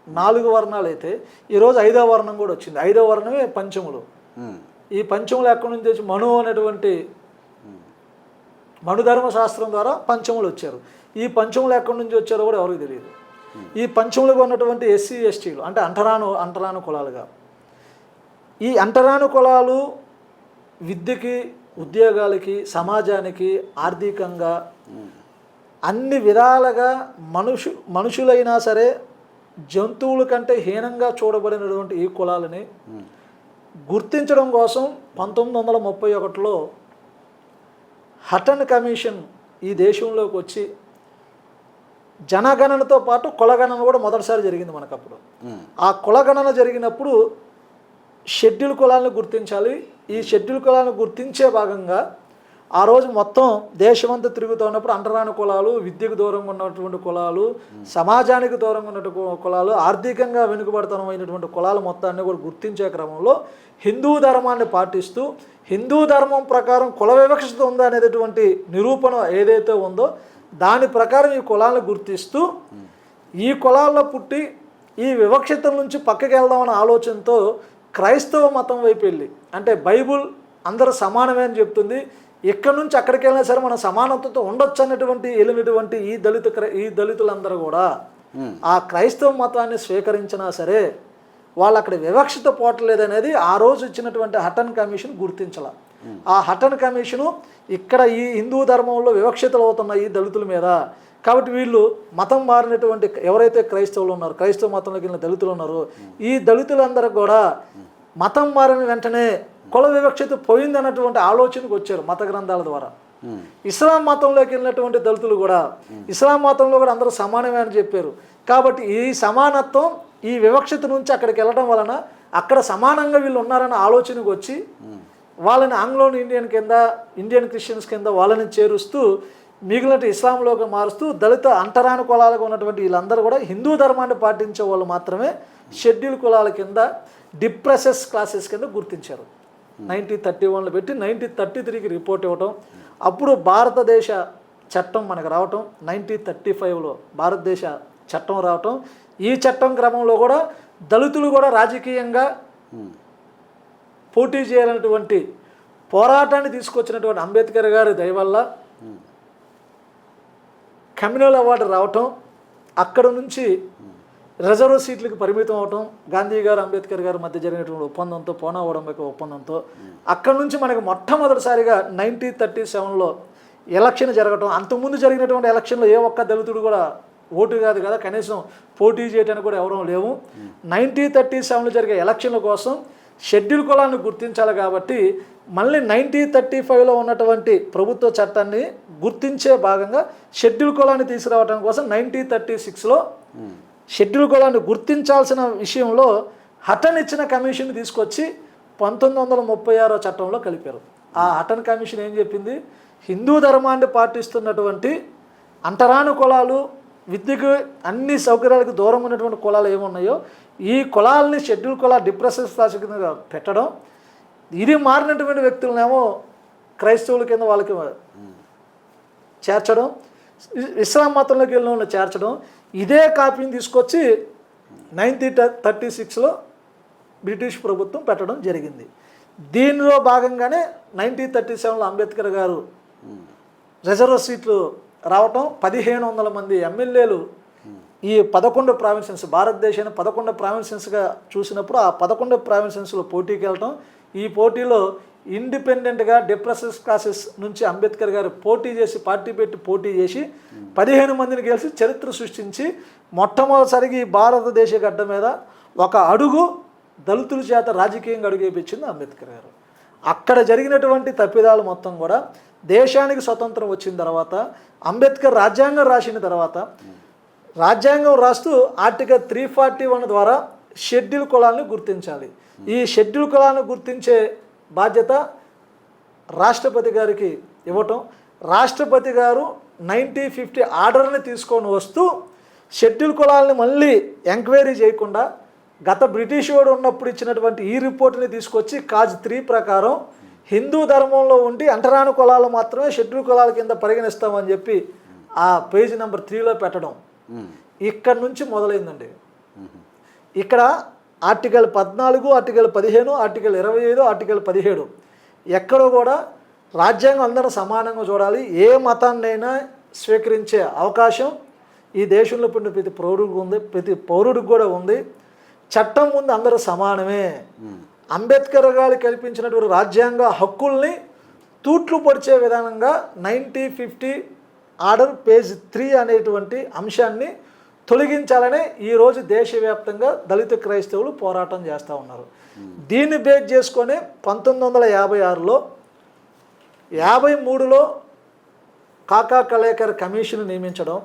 4 వర్ణాలు అయితే ఈరోజు 5వ వర్ణం కూడా వచ్చింది. 5వ వర్ణమే పంచములు. ఈ పంచములు ఎక్కడి నుంచి వచ్చి మను అనేటువంటి మనుధర్మ శాస్త్రం ద్వారా పంచములు వచ్చారు. ఈ పంచములు ఎక్కడి నుంచి వచ్చారో కూడా ఎవరికి తెలియదు. ఈ పంచములుగా ఉన్నటువంటి ఎస్సీ ఎస్టీలు అంటే అంటరాను కులాలుగా, ఈ అంటరాను కులాలు విద్యకి, ఉద్యోగాలకి, సమాజానికి, ఆర్థికంగా అన్ని విధాలుగా మనుషులైనా సరే జంతువుల కంటే హీనంగా చూడబడినటువంటి ఈ కులాలని గుర్తించడం కోసం 1931లో హటన్ కమిషన్ ఈ దేశంలోకి వచ్చి జనగణనతో పాటు కులగణన కూడా మొదటిసారి జరిగింది మనకప్పుడు. ఆ కులగణన జరిగినప్పుడు షెడ్యూల్ కులాలను గుర్తించాలి. ఈ షెడ్యూల్ కులాలను గుర్తించే భాగంగా ఆ రోజు మొత్తం దేశమంతా తిరుగుతూ ఉన్నప్పుడు అంటరాని కులాలు, విద్యకు దూరంగా ఉన్నటువంటి కులాలు, సమాజానికి దూరంగా ఉన్నటువంటి కులాలు, ఆర్థికంగా వెనుకబడతనమైనటువంటి కులాలు మొత్తాన్ని కూడా గుర్తించే క్రమంలో హిందూ ధర్మాన్ని పాటిస్తూ హిందూ ధర్మం ప్రకారం కుల వివక్షత ఉందా అనేటటువంటి నిరూపణ ఏదైతే ఉందో దాని ప్రకారం ఈ కులాలను గుర్తిస్తూ ఈ కులాల్లో పుట్టి ఈ వివక్షత నుంచి పక్కకి వెళ్దామన్న ఆలోచనతో క్రైస్తవ మతం వైపు వెళ్ళి, అంటే బైబుల్ అందరూ సమానమే అని చెప్తుంది, ఇక్కడ నుంచి అక్కడికి వెళ్ళినా సరే మన సమానతతో ఉండొచ్చు అన్నటువంటి వెళ్ళినటువంటి ఈ దళితులందరూ కూడా ఆ క్రైస్తవ మతాన్ని స్వీకరించినా సరే వాళ్ళు అక్కడ వివక్షత పోవట్లేదనేది ఆ రోజు ఇచ్చినటువంటి హటన్ కమిషన్ గుర్తించాల. ఆ హటన్ కమిషను ఇక్కడ ఈ హిందూ ధర్మంలో వివక్షతలు అవుతున్న ఈ దళితుల మీద, కాబట్టి వీళ్ళు మతం మారినటువంటి ఎవరైతే క్రైస్తవులు ఉన్నారో, క్రైస్తవ మతంలోకి వెళ్ళిన దళితులు ఉన్నారో, ఈ దళితులందరూ కూడా మతం మారిన వెంటనే కుల వివక్షత పోయింది అన్నటువంటి ఆలోచనకు వచ్చారు మత గ్రంథాల ద్వారా. ఇస్లాం మతంలోకి వెళ్ళినటువంటి దళితులు కూడా ఇస్లాం మతంలో కూడా అందరూ సమానమే అని చెప్పారు. కాబట్టి ఈ సమానత్వం ఈ వివక్షత నుంచి అక్కడికి వెళ్ళడం వలన అక్కడ సమానంగా వీళ్ళు ఉన్నారన్న ఆలోచనకు వచ్చి వాళ్ళని ఆంగ్లో ఇండియన్ క్రిస్టియన్స్ కింద వాళ్ళని చేరుస్తూ మిగిలిన ఇస్లాంలోకి మారుస్తూ దళిత అంటరాని కులాలుగా ఉన్నటువంటి వీళ్ళందరూ కూడా హిందూ ధర్మాన్ని పాటించే వాళ్ళు మాత్రమే షెడ్యూల్ కులాల కింద డిప్రెసెస్ క్లాసెస్ కింద గుర్తించారు. 1931లో పెట్టి 1933కి రిపోర్ట్ ఇవ్వటం, అప్పుడు భారతదేశ చట్టం మనకు రావటం, 1935లో భారతదేశ చట్టం రావటం. ఈ చట్టం క్రమంలో కూడా దళితులు కూడా రాజకీయంగా పోటీ చేయాలన్నటువంటి పోరాటాన్ని తీసుకొచ్చినటువంటి అంబేద్కర్ గారి దయ వల్ల కమ్యూనల్ అవార్డు రావటం, అక్కడ నుంచి రిజర్వ్ సీట్లకు పరిమితం అవటం, గాంధీ గారు అంబేద్కర్ గారి మధ్య జరిగినటువంటి ఒప్పందంతో, పూనా ఒడంబడిక ఒప్పందంతో అక్కడ నుంచి మనకు మొట్టమొదటిసారిగా 1937లో ఎలక్షన్ జరగటం. అంతకుముందు జరిగినటువంటి ఎలక్షన్లో ఏ ఒక్క దళితుడు కూడా ఓటు కాదు కదా, కనీసం పోటీ చేయడానికి కూడా ఎవరూ లేవు. 1937లో జరిగే ఎలక్షన్ల కోసం షెడ్యూల్ కులాన్ని గుర్తించాలి కాబట్టి మళ్ళీ 1935లో ఉన్నటువంటి ప్రభుత్వ చట్టాన్ని గుర్తించే భాగంగా షెడ్యూల్ కులాన్ని తీసుకురావడం కోసం 1936లో షెడ్యూల్ కులాన్ని గుర్తించాల్సిన విషయంలో హటన్ ఇచ్చిన కమిషన్ తీసుకొచ్చి 1936 చట్టంలో కలిపారు. ఆ హటన్ కమిషన్ ఏం చెప్పింది, హిందూ ధర్మాన్ని పాటిస్తున్నటువంటి అంటరాని కులాలు, విద్యకు అన్ని సౌకర్యాలకు దూరం ఉన్నటువంటి కులాలు ఏమున్నాయో ఈ కులాలని షెడ్యూల్ కుల డిప్రెషన్ క్లాస్ కింద పెట్టడం, ఇది మారినటువంటి వ్యక్తులనేమో క్రైస్తవుల కింద వాళ్ళకి చేర్చడం, ఇస్లాం మతంలోకి వెళ్ళిన వాళ్ళని చేర్చడం, ఇదే కాపీని తీసుకొచ్చి 1936లో బ్రిటిష్ ప్రభుత్వం పెట్టడం జరిగింది. దీనిలో భాగంగానే 1937లో అంబేద్కర్ గారు రిజర్వ్ సీట్లు రావటం, 1500 మంది ఎమ్మెల్యేలు ఈ 11 ప్రావిన్సెస్, భారతదేశాన్ని 11 ప్రావిన్సెస్గా చూసినప్పుడు ఆ 11 ప్రావిన్సెస్లో పోటీకి వెళ్ళటం, ఈ పోటీలో ఇండిపెండెంట్గా డిప్రెసెస్ క్లాసెస్ నుంచి అంబేద్కర్ గారు పోటీ చేసి, పార్టీ పెట్టి పోటీ చేసి 15 మందిని గెలిచి చరిత్ర సృష్టించి మొట్టమొదటిసారిగా ఈ భారతదేశ గడ్డ మీద ఒక అడుగు దళితుల చేత రాజకీయంగా అడుగు వేయించింది అంబేద్కర్ గారు. అక్కడ జరిగినటువంటి తప్పిదాలు మొత్తం కూడా దేశానికి స్వతంత్రం వచ్చిన తర్వాత, అంబేద్కర్ రాజ్యాంగం రాసిన తర్వాత, రాజ్యాంగం రాస్తూ ఆర్టికల్ 341 ద్వారా షెడ్యూల్ కులాలను గుర్తించాలి. ఈ షెడ్యూల్ కులాలను గుర్తించే బాధ్యత రాష్ట్రపతి గారికి ఇవ్వటం, రాష్ట్రపతి గారు 1950 ఆర్డర్ని తీసుకొని వస్తూ షెడ్యూల్ కులాలని మళ్ళీ ఎంక్వైరీ చేయకుండా గత బ్రిటిష్ వాడు ఉన్నప్పుడు ఇచ్చినటువంటి ఈ రిపోర్ట్ని తీసుకొచ్చి కాజ్ 3 ప్రకారం హిందూ ధర్మంలో ఉండి అంటరాని కులాలు మాత్రమే షెడ్యూల్ కులాల కింద పరిగణిస్తామని చెప్పి ఆ పేజీ నెంబర్ 3లో పెట్టడం ఇక్కడ నుంచి మొదలైందండి. ఇక్కడ ఆర్టికల్ 14, ఆర్టికల్ 15, ఆర్టికల్ 25, ఆర్టికల్ 17 ఎక్కడో కూడా రాజ్యాంగం అందరూ సమానంగా చూడాలి, ఏ మతాన్నైనా స్వీకరించే అవకాశం ఈ దేశంలో పుట్టిన ప్రతి పౌరుడికి ఉంది, ప్రతి పౌరుడికి కూడా ఉంది, చట్టం ముందు అందరూ సమానమే. అంబేద్కర్ గారు కల్పించినటువంటి రాజ్యాంగ హక్కుల్ని తూట్లు పొడిచే విధానంగా 1950 ఆర్డర్ పేజ్ 3 అనేటువంటి అంశాన్ని తొలగించాలని ఈరోజు దేశవ్యాప్తంగా దళిత క్రైస్తవులు పోరాటం చేస్తూ ఉన్నారు. దీన్ని బేస్ చేసుకొని 1956లో 53లో కాకా కలేకర్ కమిషన్ నియమించడం,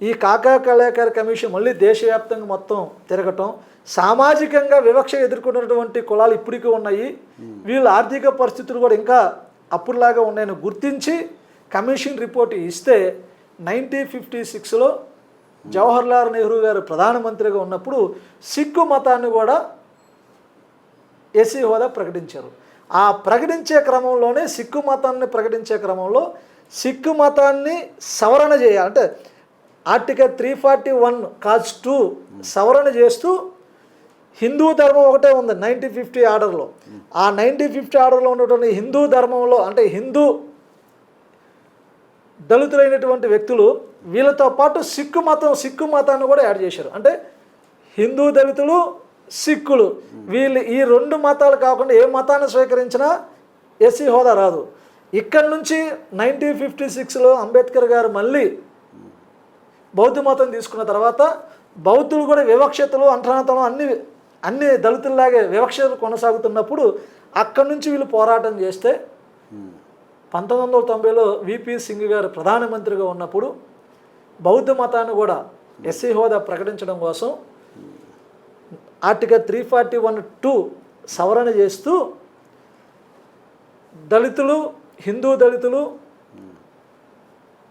ఈ కాకా కలేకర్ కమిషన్ మళ్ళీ దేశవ్యాప్తంగా మొత్తం తిరగటం, సామాజికంగా వివక్ష ఎదుర్కొన్నటువంటి కులాలు ఇప్పటికీ ఉన్నాయి, వీళ్ళ ఆర్థిక పరిస్థితులు కూడా ఇంకా అప్పుడులాగా ఉన్నాయని గుర్తించి కమిషన్ రిపోర్ట్ ఇస్తే 1956లో జవహర్లాల్ నెహ్రూ గారు ప్రధానమంత్రిగా ఉన్నప్పుడు సిక్కు మతాన్ని కూడా ఎస్సీ హోదా ప్రకటించారు. ఆ ప్రకటించే క్రమంలోనే సిక్కు మతాన్ని ప్రకటించే క్రమంలో సిక్కు మతాన్ని సవరణ చేయాలి, అంటే ఆర్టికల్ 341 కాజ్ 2 సవరణ చేస్తూ హిందూ ధర్మం ఒకటే ఉంది 1950 ఆర్డర్లో. ఆ 1950 ఆర్డర్లో ఉన్నటువంటి హిందూ ధర్మంలో అంటే హిందూ దళితులైనటువంటి వ్యక్తులు వీళ్ళతో పాటు సిక్కు మతాన్ని కూడా యాడ్ చేశారు. అంటే హిందూ దళితులు, సిక్కులు వీళ్ళు ఈ 2 మతాలు కాకుండా ఏ మతాన్ని స్వీకరించినా ఎస్సీ హోదా రాదు. ఇక్కడ నుంచి 1956లో అంబేద్కర్ గారు మళ్ళీ బౌద్ధ మతం తీసుకున్న తర్వాత బౌద్ధులు కూడా వివక్షతలు, అంటరానితనం అన్ని దళితుల్లాగే వివక్షతలు కొనసాగుతున్నప్పుడు అక్కడి నుంచి వీళ్ళు పోరాటం చేస్తే 1990లో విపి సింగ్ గారు ప్రధానమంత్రిగా ఉన్నప్పుడు బౌద్ధ మతాన్ని కూడా ఎస్సీ హోదా ప్రకటించడం కోసం ఆర్టికల్ 341(2) సవరణ చేస్తూ దళితులు, హిందూ దళితులు,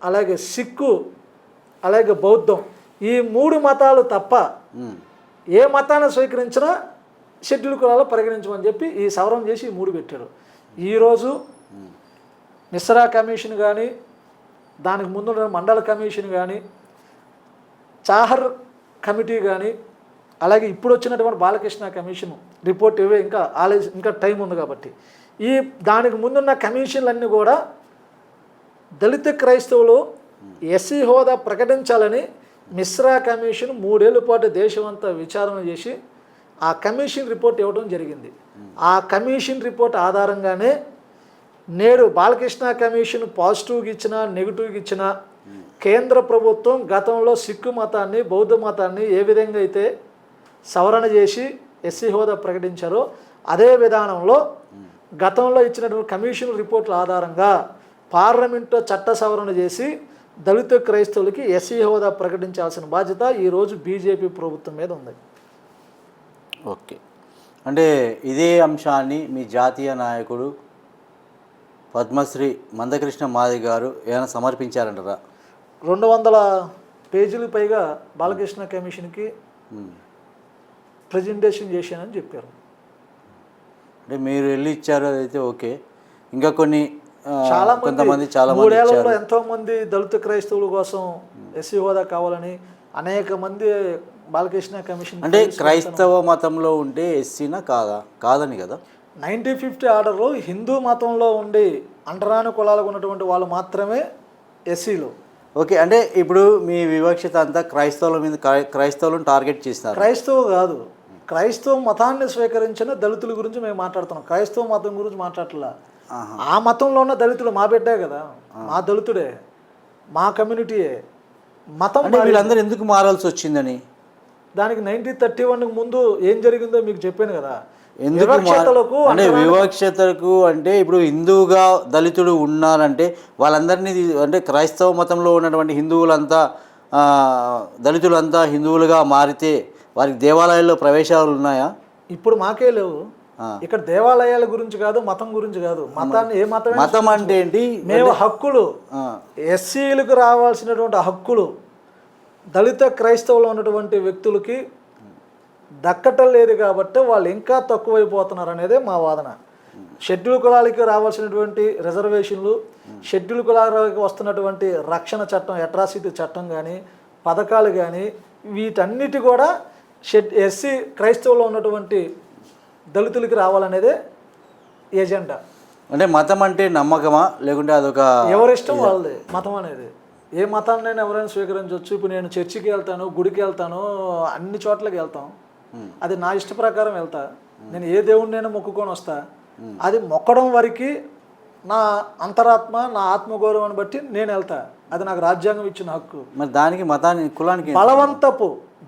అలాగే సిక్కు, అలాగే బౌద్ధం ఈ 3 మతాలు తప్ప ఏ మతాన్ని స్వీకరించినా షెడ్యూల్ కులాలు పరిగణించమని చెప్పి ఈ సవరణ చేసి ఈ 3 పెట్టారు. ఈరోజు మిశ్రా కమిషన్ కానీ, దానికి ముందు మండల కమిషన్ కానీ, చాహర్ కమిటీ కానీ, అలాగే ఇప్పుడు వచ్చినటువంటి బాలకృష్ణ కమిషన్ రిపోర్ట్ ఇవే ఇంకా టైం ఉంది కాబట్టి దానికి ముందున్న కమిషన్లన్నీ కూడా దళిత క్రైస్తవులు ఎస్సీ హోదా ప్రకటించాలని మిశ్రా కమిషన్ 3 ఏళ్ల పాటు దేశమంతా విచారణ చేసి ఆ కమిషన్ రిపోర్ట్ ఇవ్వడం జరిగింది. ఆ కమిషన్ రిపోర్ట్ ఆధారంగానే నేడు బాలకృష్ణ కమిషన్ పాజిటివ్గా ఇచ్చినా నెగిటివ్గా ఇచ్చినా కేంద్ర ప్రభుత్వం గతంలో సిక్కు మతాన్ని బౌద్ధ మతాన్ని ఏ విధంగా అయితే సవరణ చేసి ఎస్సీ హోదా ప్రకటించారో అదే విధానంలో గతంలో ఇచ్చినటువంటి కమిషన్ రిపోర్ట్ల ఆధారంగా పార్లమెంట్లో చట్ట సవరణ చేసి దళిత క్రైస్తవులకి ఎస్సీ హోదా ప్రకటించాల్సిన బాధ్యత ఈరోజు బీజేపీ ప్రభుత్వం మీద ఉంది. ఓకే, అంటే ఇదే అంశాన్ని మీ జాతీయ నాయకుడు పద్మశ్రీ మందకృష్ణ మాది గారు ఏమైనా సమర్పించారంటారా? 200 పేజీలు పైగా బాలకృష్ణ కమిషన్కి ప్రజెంటేషన్ చేశానని చెప్పారు. అంటే మీరు వెళ్ళి ఇచ్చారు, అదైతే ఓకే. ఇంకా కొన్ని చాలా కొంతమంది 3 ఏళ్లలో ఎంతోమంది దళిత క్రైస్తవుల కోసం ఎస్సీ హోదా కావాలని అనేక మంది బాలకృష్ణ కమిషన్ అంటే క్రైస్తవ మతంలో ఉంటే ఎస్సీనా కాదని కదా 1950 ఆర్డర్లో హిందూ మతంలో ఉండి అంటరాని కులాలకు ఉన్నటువంటి వాళ్ళు మాత్రమే ఎస్సీలు. ఓకే, అంటే ఇప్పుడు మీ వివక్షత అంతా క్రైస్తవుల మీద క్రైస్తవులను టార్గెట్ చేస్తారు. క్రైస్తవ కాదు, క్రైస్తవ మతాన్ని స్వీకరించిన దళితుల గురించి మేము మాట్లాడుతున్నాం. క్రైస్తవ మతం గురించి మాట్లాడట్లా. ఆ మతంలో ఉన్న దళితులు మా బిడ్డే కదా, మా దళితుడే, మా కమ్యూనిటీయే. మతం వీళ్ళందరూ ఎందుకు మారాల్సి వచ్చిందని దానికి 1931 ముందు ఏం జరిగిందో మీకు చెప్పాను కదా. ఎందుకు అంటే వివక్షతకు అంటే ఇప్పుడు హిందువుగా దళితుడు ఉన్నారంటే వాళ్ళందరినీ అంటే క్రైస్తవ మతంలో ఉన్నటువంటి హిందువులంతా దళితులంతా హిందువులుగా మారితే వారికి దేవాలయాల్లో ప్రవేశాలు ఉన్నాయా? ఇప్పుడు మాకే లేవు. ఇక్కడ దేవాలయాల గురించి కాదు, మతం గురించి కాదు. మతాన్ని ఏ మతం అంటే ఏంటి? మేము హక్కులు ఎస్సీలకు రావాల్సినటువంటి హక్కులు దళిత క్రైస్తవులు ఉన్నటువంటి వ్యక్తులకి దక్కటం లేదు కాబట్టి వాళ్ళు ఇంకా తక్కువైపోతున్నారు అనేదే మా వాదన. షెడ్యూల్ కులాలకి రావాల్సినటువంటి రిజర్వేషన్లు, షెడ్యూల్ కులాలకు వస్తున్నటువంటి రక్షణ చట్టం, అట్రాసిటీ చట్టం కానీ పథకాలు కానీ వీటన్నిటి కూడా ఎస్సీ క్రైస్తవులో ఉన్నటువంటి దళితులకి రావాలనేదే ఏజెండా. అంటే మతం అంటే నమ్మకమా లేకుంటే అదొక ఎవరిష్టం వాళ్ళది. మతం అనేది ఏ మతాన్నైనా ఎవరైనా స్వీకరించవచ్చు. ఇప్పుడు నేను చర్చికి వెళ్తాను, గుడికి వెళ్తాను, అన్ని చోట్లకి వెళ్తాం. అది నా ఇష్ట ప్రకారం వెళ్తా. నేను ఏ దేవుడినైనా మొక్కుకొని వస్తా. అది మొక్కడం వరకు నా అంతరాత్మ, నా ఆత్మగౌరవాన్ని బట్టి నేను వెళ్తా. అది నాకు రాజ్యాంగం ఇచ్చిన హక్కు. మరి దానికి మతానికి కులానికి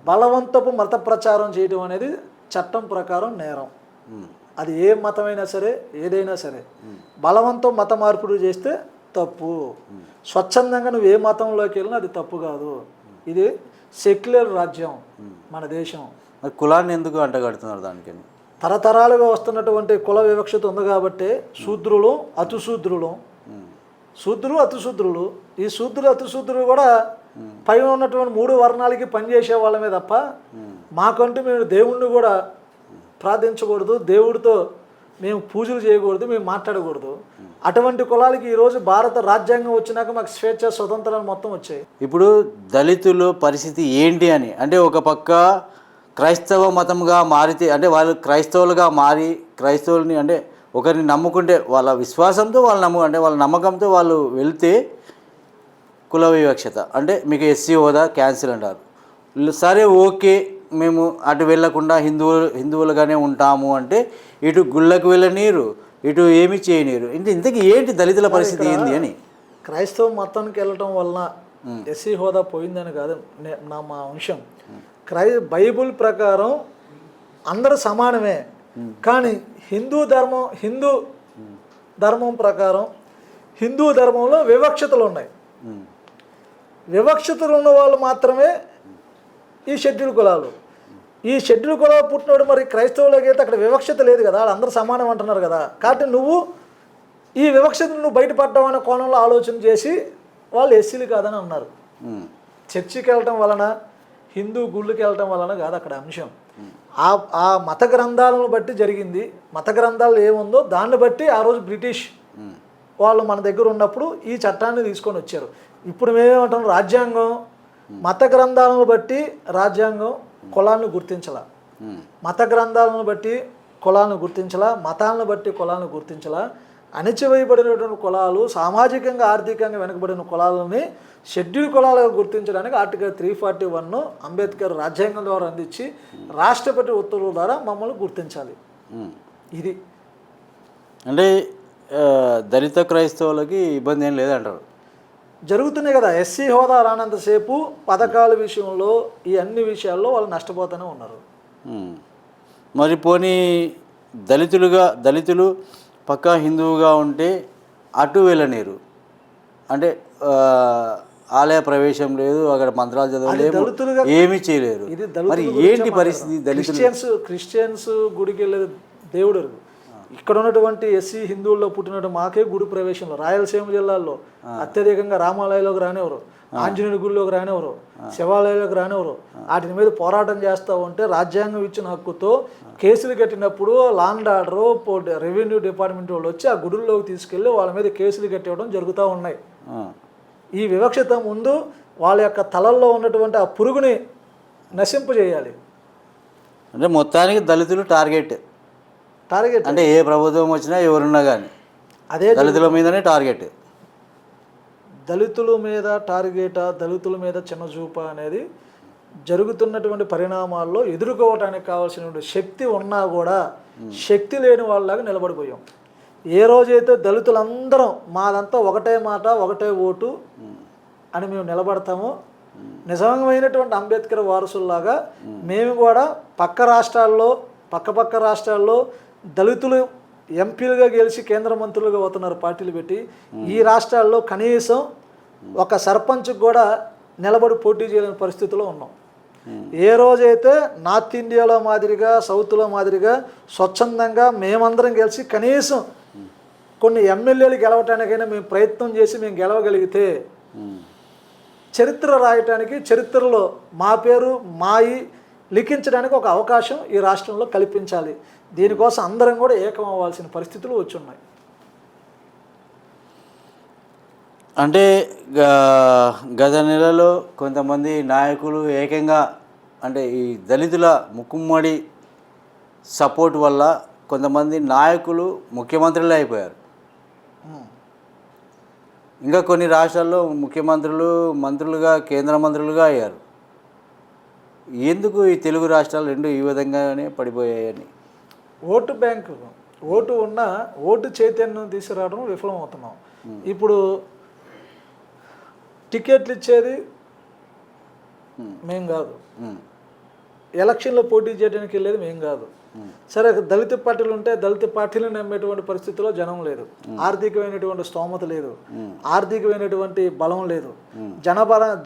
బలవంతపు మత ప్రచారం చేయడం అనేది చట్టం ప్రకారం నేరం. అది ఏ మతమైనా సరే, ఏదైనా సరే బలవంతం మత మార్పిడి చేస్తే తప్పు. స్వచ్ఛందంగా నువ్వు ఏ మతంలోకి వెళ్ళినా అది తప్పు కాదు. ఇది సెక్యులర్ రాజ్యం మన దేశం. మరి కులాన్ని ఎందుకు అంటగడుతున్నారు? దానికి తరతరాలుగా వస్తున్నటువంటి కుల వివక్షత ఉంది కాబట్టి శూద్రులు అతిశూద్రులు, శూద్రులు అతిశూద్రులు, ఈ శూద్రులు అతిశూద్రులు కూడా పైన ఉన్నటువంటి 3 వర్ణాలకి పనిచేసే వాళ్ళమే తప్ప మాకంటూ మేము దేవుణ్ణి కూడా ప్రార్థించకూడదు, దేవుడితో మేము పూజలు చేయకూడదు, మేము మాట్లాడకూడదు. అటువంటి కులాలకి ఈరోజు భారత రాజ్యాంగం వచ్చినాక మాకు స్వేచ్ఛ స్వతంత్రాలు మొత్తం వచ్చాయి. ఇప్పుడు దళితుల పరిస్థితి ఏంటి అని అంటే ఒక పక్క క్రైస్తవ మతంగా మారితే అంటే వాళ్ళు క్రైస్తవులుగా మారి క్రైస్తవుల్ని అంటే ఒకరిని నమ్ముకుంటే వాళ్ళ విశ్వాసంతో వాళ్ళు అంటే వాళ్ళ నమ్మకంతో వాళ్ళు వెళ్తే కుల వివక్షత అంటే మీకు ఎస్సీ హోదా క్యాన్సిల్ అంటారు. సరే ఓకే, మేము అటు వెళ్ళకుండా హిందువులుగానే ఉంటాము అంటే ఇటు గుళ్ళకు వెళ్ళనీరు, ఇటు ఏమి చేయనీరు. ఇంతకీ ఏంటి దళితుల పరిస్థితి ఏంది అని? క్రైస్తవ మతానికి వెళ్ళటం వలన ఎస్సీ హోదా పోయిందని కాదు మా అంశం. బైబుల్ ప్రకారం అందరూ సమానమే. కానీ హిందూ ధర్మం ప్రకారం హిందూ ధర్మంలో వివక్షతలు ఉన్నాయి. వివక్షతలు ఉన్న వాళ్ళు మాత్రమే ఈ షెడ్యూల్ కులాలు. ఈ షెడ్యూల్ కులాలు పుట్టినోడు మరి క్రైస్తవులకి అయితే అక్కడ వివక్షత లేదు కదా, వాళ్ళు అందరూ సమానం అంటున్నారు కదా. కాబట్టి నువ్వు ఈ వివక్షతను నువ్వు బయటపడ్డావనే కోణంలో ఆలోచన చేసి వాళ్ళు ఎస్సీలు కాదని అన్నారు. చర్చికి వెళ్ళటం వలన, హిందూ గుళ్ళకి వెళ్ళటం వలన కాదు అక్కడ అంశం. ఆ మత గ్రంథాలను బట్టి జరిగింది. మత గ్రంథాలు ఏముందో దాన్ని బట్టి ఆ రోజు బ్రిటిష్ వాళ్ళు మన దగ్గర ఉన్నప్పుడు ఈ చట్టాన్ని తీసుకొని వచ్చారు. ఇప్పుడు మేమేమంటాం, రాజ్యాంగం మత గ్రంథాలను బట్టి రాజ్యాంగం కులాలను గుర్తించలా, మత గ్రంథాలను బట్టి కులాలను గుర్తించలా, మతాలను బట్టి కులాలను గుర్తించలా. అణచివేయబడినటువంటి కులాలు, సామాజికంగా ఆర్థికంగా వెనుకబడిన కులాలని షెడ్యూల్ కులాలుగా గుర్తించడానికి ఆర్టికల్ 341 అంబేద్కర్ రాజ్యాంగం ద్వారా అందించి రాష్ట్రపతి ఉత్తర్వుల ద్వారా మమ్మల్ని గుర్తించాలి. ఇది అంటే దళిత క్రైస్తవులకి ఇబ్బంది ఏం లేదంటారు. జరుగుతున్నాయి కదా. ఎస్సీ హోదా రానంతసేపు పథకాల విషయంలో ఈ అన్ని విషయాల్లో వాళ్ళు నష్టపోతూనే ఉన్నారు. మరి పోనీ దళితులు పక్కా హిందువుగా ఉంటే అటు వెళ్ళనీరు, అంటే ఆలయ ప్రవేశం లేదు, అక్కడ మంత్రాలు చదవలేము, ఏమీ చేయలేరు. ఇది మరి ఏంటి పరిస్థితి? క్రిస్టియన్స్ గుడికి వెళ్ళే దేవుడు ఇక్కడ ఉన్నటువంటి ఎస్సీ హిందువుల్లో పుట్టినట్టు మాకే గుడి ప్రవేశంలో రాయలసీమ జిల్లాల్లో అత్యధికంగా రామాలయంలోకి రానివ్వరు, ఆంజనేయుడి గుడిలోకి రానివ్వరు, శివాలయాలకు రానివ్వరు. వాటి మీద పోరాటం చేస్తూ ఉంటే రాజ్యాంగం ఇచ్చిన హక్కుతో కేసులు కట్టినప్పుడు లాండ్ ఆర్డర్ రెవెన్యూ డిపార్ట్మెంట్ వాళ్ళు వచ్చి ఆ గుడుల్లోకి తీసుకెళ్ళి వాళ్ళ మీద కేసులు కట్టివ్వడం జరుగుతూ ఉన్నాయి. ఈ వివక్షత ముందు వాళ్ళ యొక్క తలల్లో ఉన్నటువంటి ఆ పురుగుని నశింపజేయాలి. అంటే మొత్తానికి దళితులు టార్గెట్ అంటే ఏ ప్రభుత్వం వచ్చినా ఎవరున్నా కానీ అదే దళితుల మీదనే టార్గెట్. దళితుల మీద టార్గెటా, దళితుల మీద చిన్నచూప అనేది జరుగుతున్నటువంటి పరిణామాల్లో ఎదుర్కోవటానికి కావాల్సినటువంటి శక్తి ఉన్నా కూడా శక్తి లేని వాళ్ళలాగా నిలబడిపోయాం. ఏ రోజైతే దళితులందరం మాదంతా ఒకటే మాట ఒకటే ఓటు అని మేము నిలబడతామో, నిజమైనటువంటి అంబేద్కర్ వారసుల్లాగా మేము కూడా పక్క రాష్ట్రాల్లో దళితులు ఎంపీలుగా గెలిచి కేంద్ర మంత్రులుగా అవుతున్నారు పార్టీలు పెట్టి. ఈ రాష్ట్రాల్లో కనీసం ఒక సర్పంచ్కి కూడా నిలబడి పోటీ చేయలేని పరిస్థితిలో ఉన్నాం. ఏ రోజైతే నార్త్ ఇండియాలో మాదిరిగా సౌత్లో మాదిరిగా స్వచ్ఛందంగా మేమందరం గెలిచి కనీసం కొన్ని ఎమ్మెల్యేలు గెలవటానికైనా మేము ప్రయత్నం చేసి మేము గెలవగలిగితే చరిత్ర రాయటానికి, చరిత్రలో మా పేరు మాయి లిఖించడానికి ఒక అవకాశం ఈ రాష్ట్రంలో కల్పించాలి. దీనికోసం అందరం కూడా ఏకం అవ్వాల్సిన పరిస్థితులు వచ్చి ఉన్నాయి. అంటే గత నెలలో కొంతమంది నాయకులు ఏకంగా అంటే ఈ దళితుల ముక్కుమ్మడి సపోర్ట్ వల్ల కొంతమంది నాయకులు ముఖ్యమంత్రులే అయిపోయారు. ఇంకా కొన్ని రాష్ట్రాల్లో ముఖ్యమంత్రులు మంత్రులుగా కేంద్ర మంత్రులుగా అయ్యారు. ఎందుకు ఈ తెలుగు రాష్ట్రాలు రెండు ఈ విధంగానే పడిపోయాయని? ఓటు బ్యాంకు, ఓటు ఉన్న ఓటు చైతన్యం తీసుకురావడం విఫలమవుతున్నాం. ఇప్పుడు టికెట్లు ఇచ్చేది మేం కాదు, ఎలక్షన్లో పోటీ చేయడానికి వెళ్ళేది మేం కాదు. సరే, దళిత పార్టీలు ఉంటే దళిత పార్టీలను నమ్మేటువంటి పరిస్థితిలో జనం లేదు, ఆర్థికమైనటువంటి స్తోమత లేదు, ఆర్థికమైనటువంటి బలం లేదు.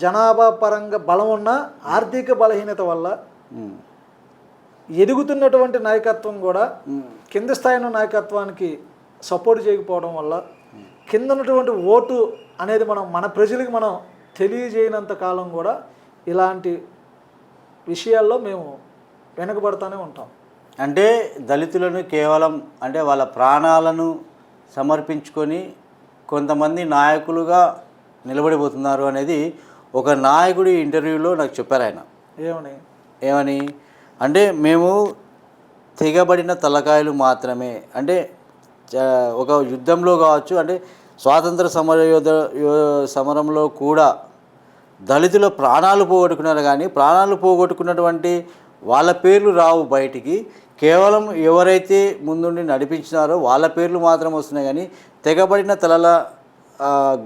జనాభా పరంగా బలం ఉన్న ఆర్థిక బలహీనత వల్ల ఎదుగుతున్నటువంటి నాయకత్వం కూడా కింద స్థాయిలో నాయకత్వానికి సపోర్ట్ చేయకపోవడం వల్ల కింద ఉన్నటువంటి ఓటు అనేది మన ప్రజలకి మనం తెలియజేయనంత కాలం కూడా ఇలాంటి విషయాల్లో మేము వెనకబడతానే ఉంటాం. అంటే దళితులను కేవలం అంటే వాళ్ళ ప్రాణాలను సమర్పించుకొని కొంతమంది నాయకులుగా నిలబడిపోతున్నారు అనేది ఒక నాయకుడి ఇంటర్వ్యూలో నాకు చెప్పారు. ఆయన ఏమని అంటే మేము తెగబడిన తలకాయలు మాత్రమే, అంటే ఒక యుద్ధంలో కావచ్చు, అంటే స్వాతంత్ర సమరంలో కూడా దళితుల ప్రాణాలు పోగొట్టుకున్నారు, కానీ ప్రాణాలు పోగొట్టుకున్నటువంటి వాళ్ళ పేర్లు రావు బయటికి. కేవలం ఎవరైతే ముందుండి నడిపించినారో వాళ్ళ పేర్లు మాత్రం వస్తున్నాయి, కానీ తెగబడిన తలల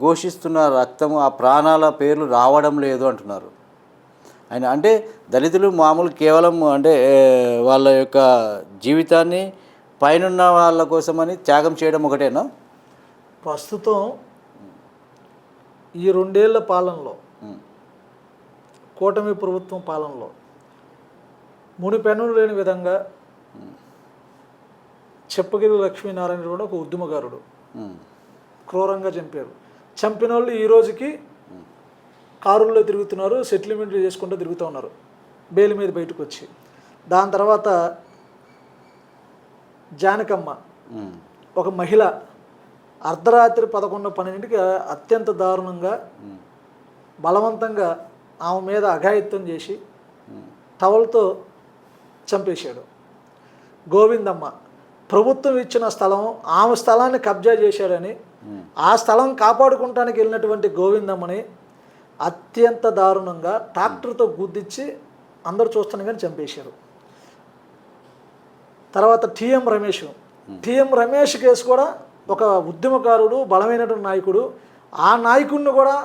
ఘోషిస్తున్న రక్తము ఆ ప్రాణాల పేర్లు రావడం లేదు అంటున్నారు ఆయన. అంటే దళితులు మామూలు కేవలం అంటే వాళ్ళ యొక్క జీవితాన్ని పైనున్న వాళ్ళ కోసమని త్యాగం చేయడం ఒకటేనా? ప్రస్తుతం ఈ 2 ఏళ్ల పాలనలో, కూటమి ప్రభుత్వం పాలనలో మునిపెన్నులు లేని విధంగా చెప్పగిరి లక్ష్మీనారాయణ కూడా ఒక ఉద్యమకారుడు క్రూరంగా చంపారు. చంపిన వాళ్ళు ఈ రోజుకి కారుల్లో తిరుగుతున్నారు, సెటిల్మెంట్లు చేసుకుంటూ తిరుగుతూ ఉన్నారు బెయిల్ మీద బయటకు వచ్చి. దాని తర్వాత జానకమ్మ ఒక మహిళ అర్ధరాత్రి 11-12కి అత్యంత దారుణంగా బలవంతంగా ఆమె మీద అఘాయిత్యం చేసి టవల్తో చంపేశాడు. గోవిందమ్మ ప్రభుత్వం ఇచ్చిన స్థలం, ఆమె స్థలాన్ని కబ్జా చేశారని, ఆ స్థలం కాపాడుకుంటానికి వెళ్ళినటువంటి గోవిందమ్మని అత్యంత దారుణంగా ట్రాక్టర్తో గుద్దిచ్చి అందరూ చూస్తున్నా కానీ చంపేశారు. తర్వాత టీఎం రమేష్ కేసు కూడా ఒక ఉద్యమకారుడు, బలమైనటువంటి నాయకుడు. ఆ నాయకుడిని కూడా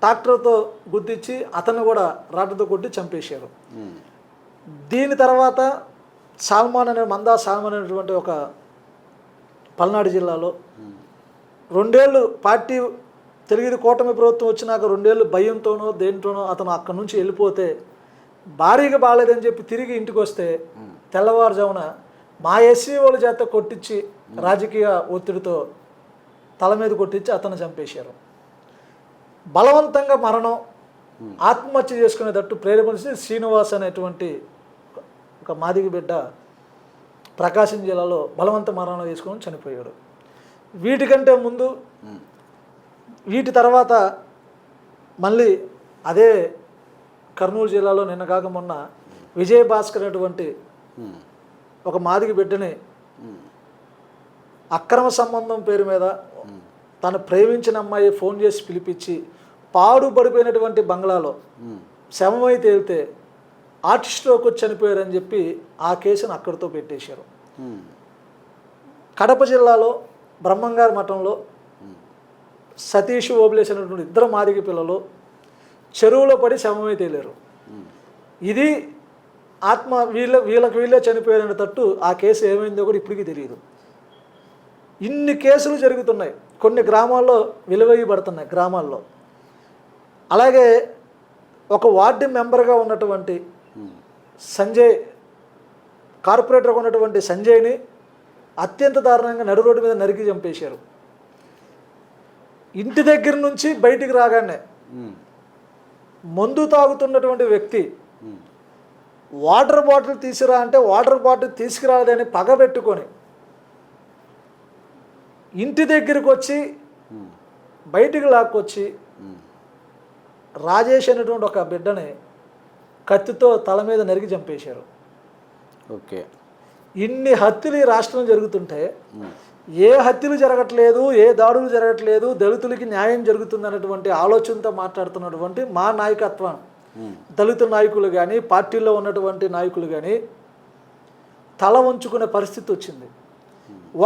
ట్రాక్టర్తో గుద్దిచ్చి అతన్ని కూడా రాడ్డుతో కొట్టి చంపేశారు. దీని తర్వాత మందా సాల్మాన్ అనేటువంటి ఒక పల్నాడు జిల్లాలో 2 ఏళ్ళు పార్టీ తెలుగు కూటమి ప్రభుత్వం వచ్చినాక 2 ఏళ్ళు భయంతోనో దేంతోనో అతను అక్కడి నుంచి వెళ్ళిపోతే భారీగా బాగాలేదని చెప్పి తిరిగి ఇంటికి వస్తే తెల్లవారుజామున మా ఎస్సీ వాళ్ళ చేత కొట్టించి రాజకీయ ఒత్తిడితో తల మీద కొట్టించి అతను చంపేశారు. బలవంతంగా మరణం, ఆత్మహత్య చేసుకునేటట్టు ప్రేరేపించి శ్రీనివాస్ అనేటువంటి ఒక మాదిగ బిడ్డ ప్రకాశం జిల్లాలో బలవంత మరణం చేసుకొని చనిపోయాడు. వీటికంటే ముందు వీటి తర్వాత మళ్ళీ అదే కర్నూలు జిల్లాలో నిన్న కాక మొన్న విజయభాస్కర్ అనేటువంటి ఒక మాదిగ బిడ్డని అక్రమ సంబంధం పేరు మీద తను ప్రేమించిన అమ్మాయి ఫోన్ చేసి పిలిపించి పాడుపడిపోయినటువంటి బంగ్లాలో శవమై తేలితే ఆర్టిస్ట్లోకి వచ్చి చనిపోయారని చెప్పి ఆ కేసును అక్కడితో పెట్టేశారు. కడప జిల్లాలో బ్రహ్మంగారి మఠంలో సతీష్ ఓబులేస్ అనేటువంటి 2 మాదిగ పిల్లలు చెరువులో పడి శవమై తేలారు. ఇది వీళ్ళకి వీళ్ళే చనిపోయారనేటట్టు ఆ కేసు ఏమైందో కూడా ఇప్పటికీ తెలియదు. ఇన్ని కేసులు జరుగుతున్నాయి, కొన్ని గ్రామాల్లో విలువయ్యబడుతున్నాయి గ్రామాల్లో. అలాగే ఒక వార్డు మెంబర్గా ఉన్నటువంటి సంజయ్, కార్పొరేటర్గా ఉన్నటువంటి సంజయ్ని అత్యంత దారుణంగా నడు రోడ్డు మీద నరికి చంపేశారు. ఇంటి దగ్గర నుంచి బయటికి రాగానే మందు తాగుతున్నటువంటి వ్యక్తి వాటర్ బాటిల్ తీసుకురా అంటే వాటర్ బాటిల్ తీసుకురాదని పగబెట్టుకొని ఇంటి దగ్గరికి వచ్చి బయటికి లాక్కొచ్చి రాజేష్ అనేటువంటి ఒక బిడ్డని కత్తితో తల మీద నరికి చంపేశారు. ఓకే, ఇన్ని హత్యలు ఈ రాష్ట్రంలో జరుగుతుంటే ఏ హత్యలు జరగట్లేదు, ఏ దాడులు జరగట్లేదు, దళితులకి న్యాయం జరుగుతుంది అనేటువంటి ఆలోచనతో మాట్లాడుతున్నటువంటి మా నాయకత్వం, దళిత నాయకులు కానీ పార్టీలో ఉన్నటువంటి నాయకులు కానీ తల వంచుకునే పరిస్థితి వచ్చింది.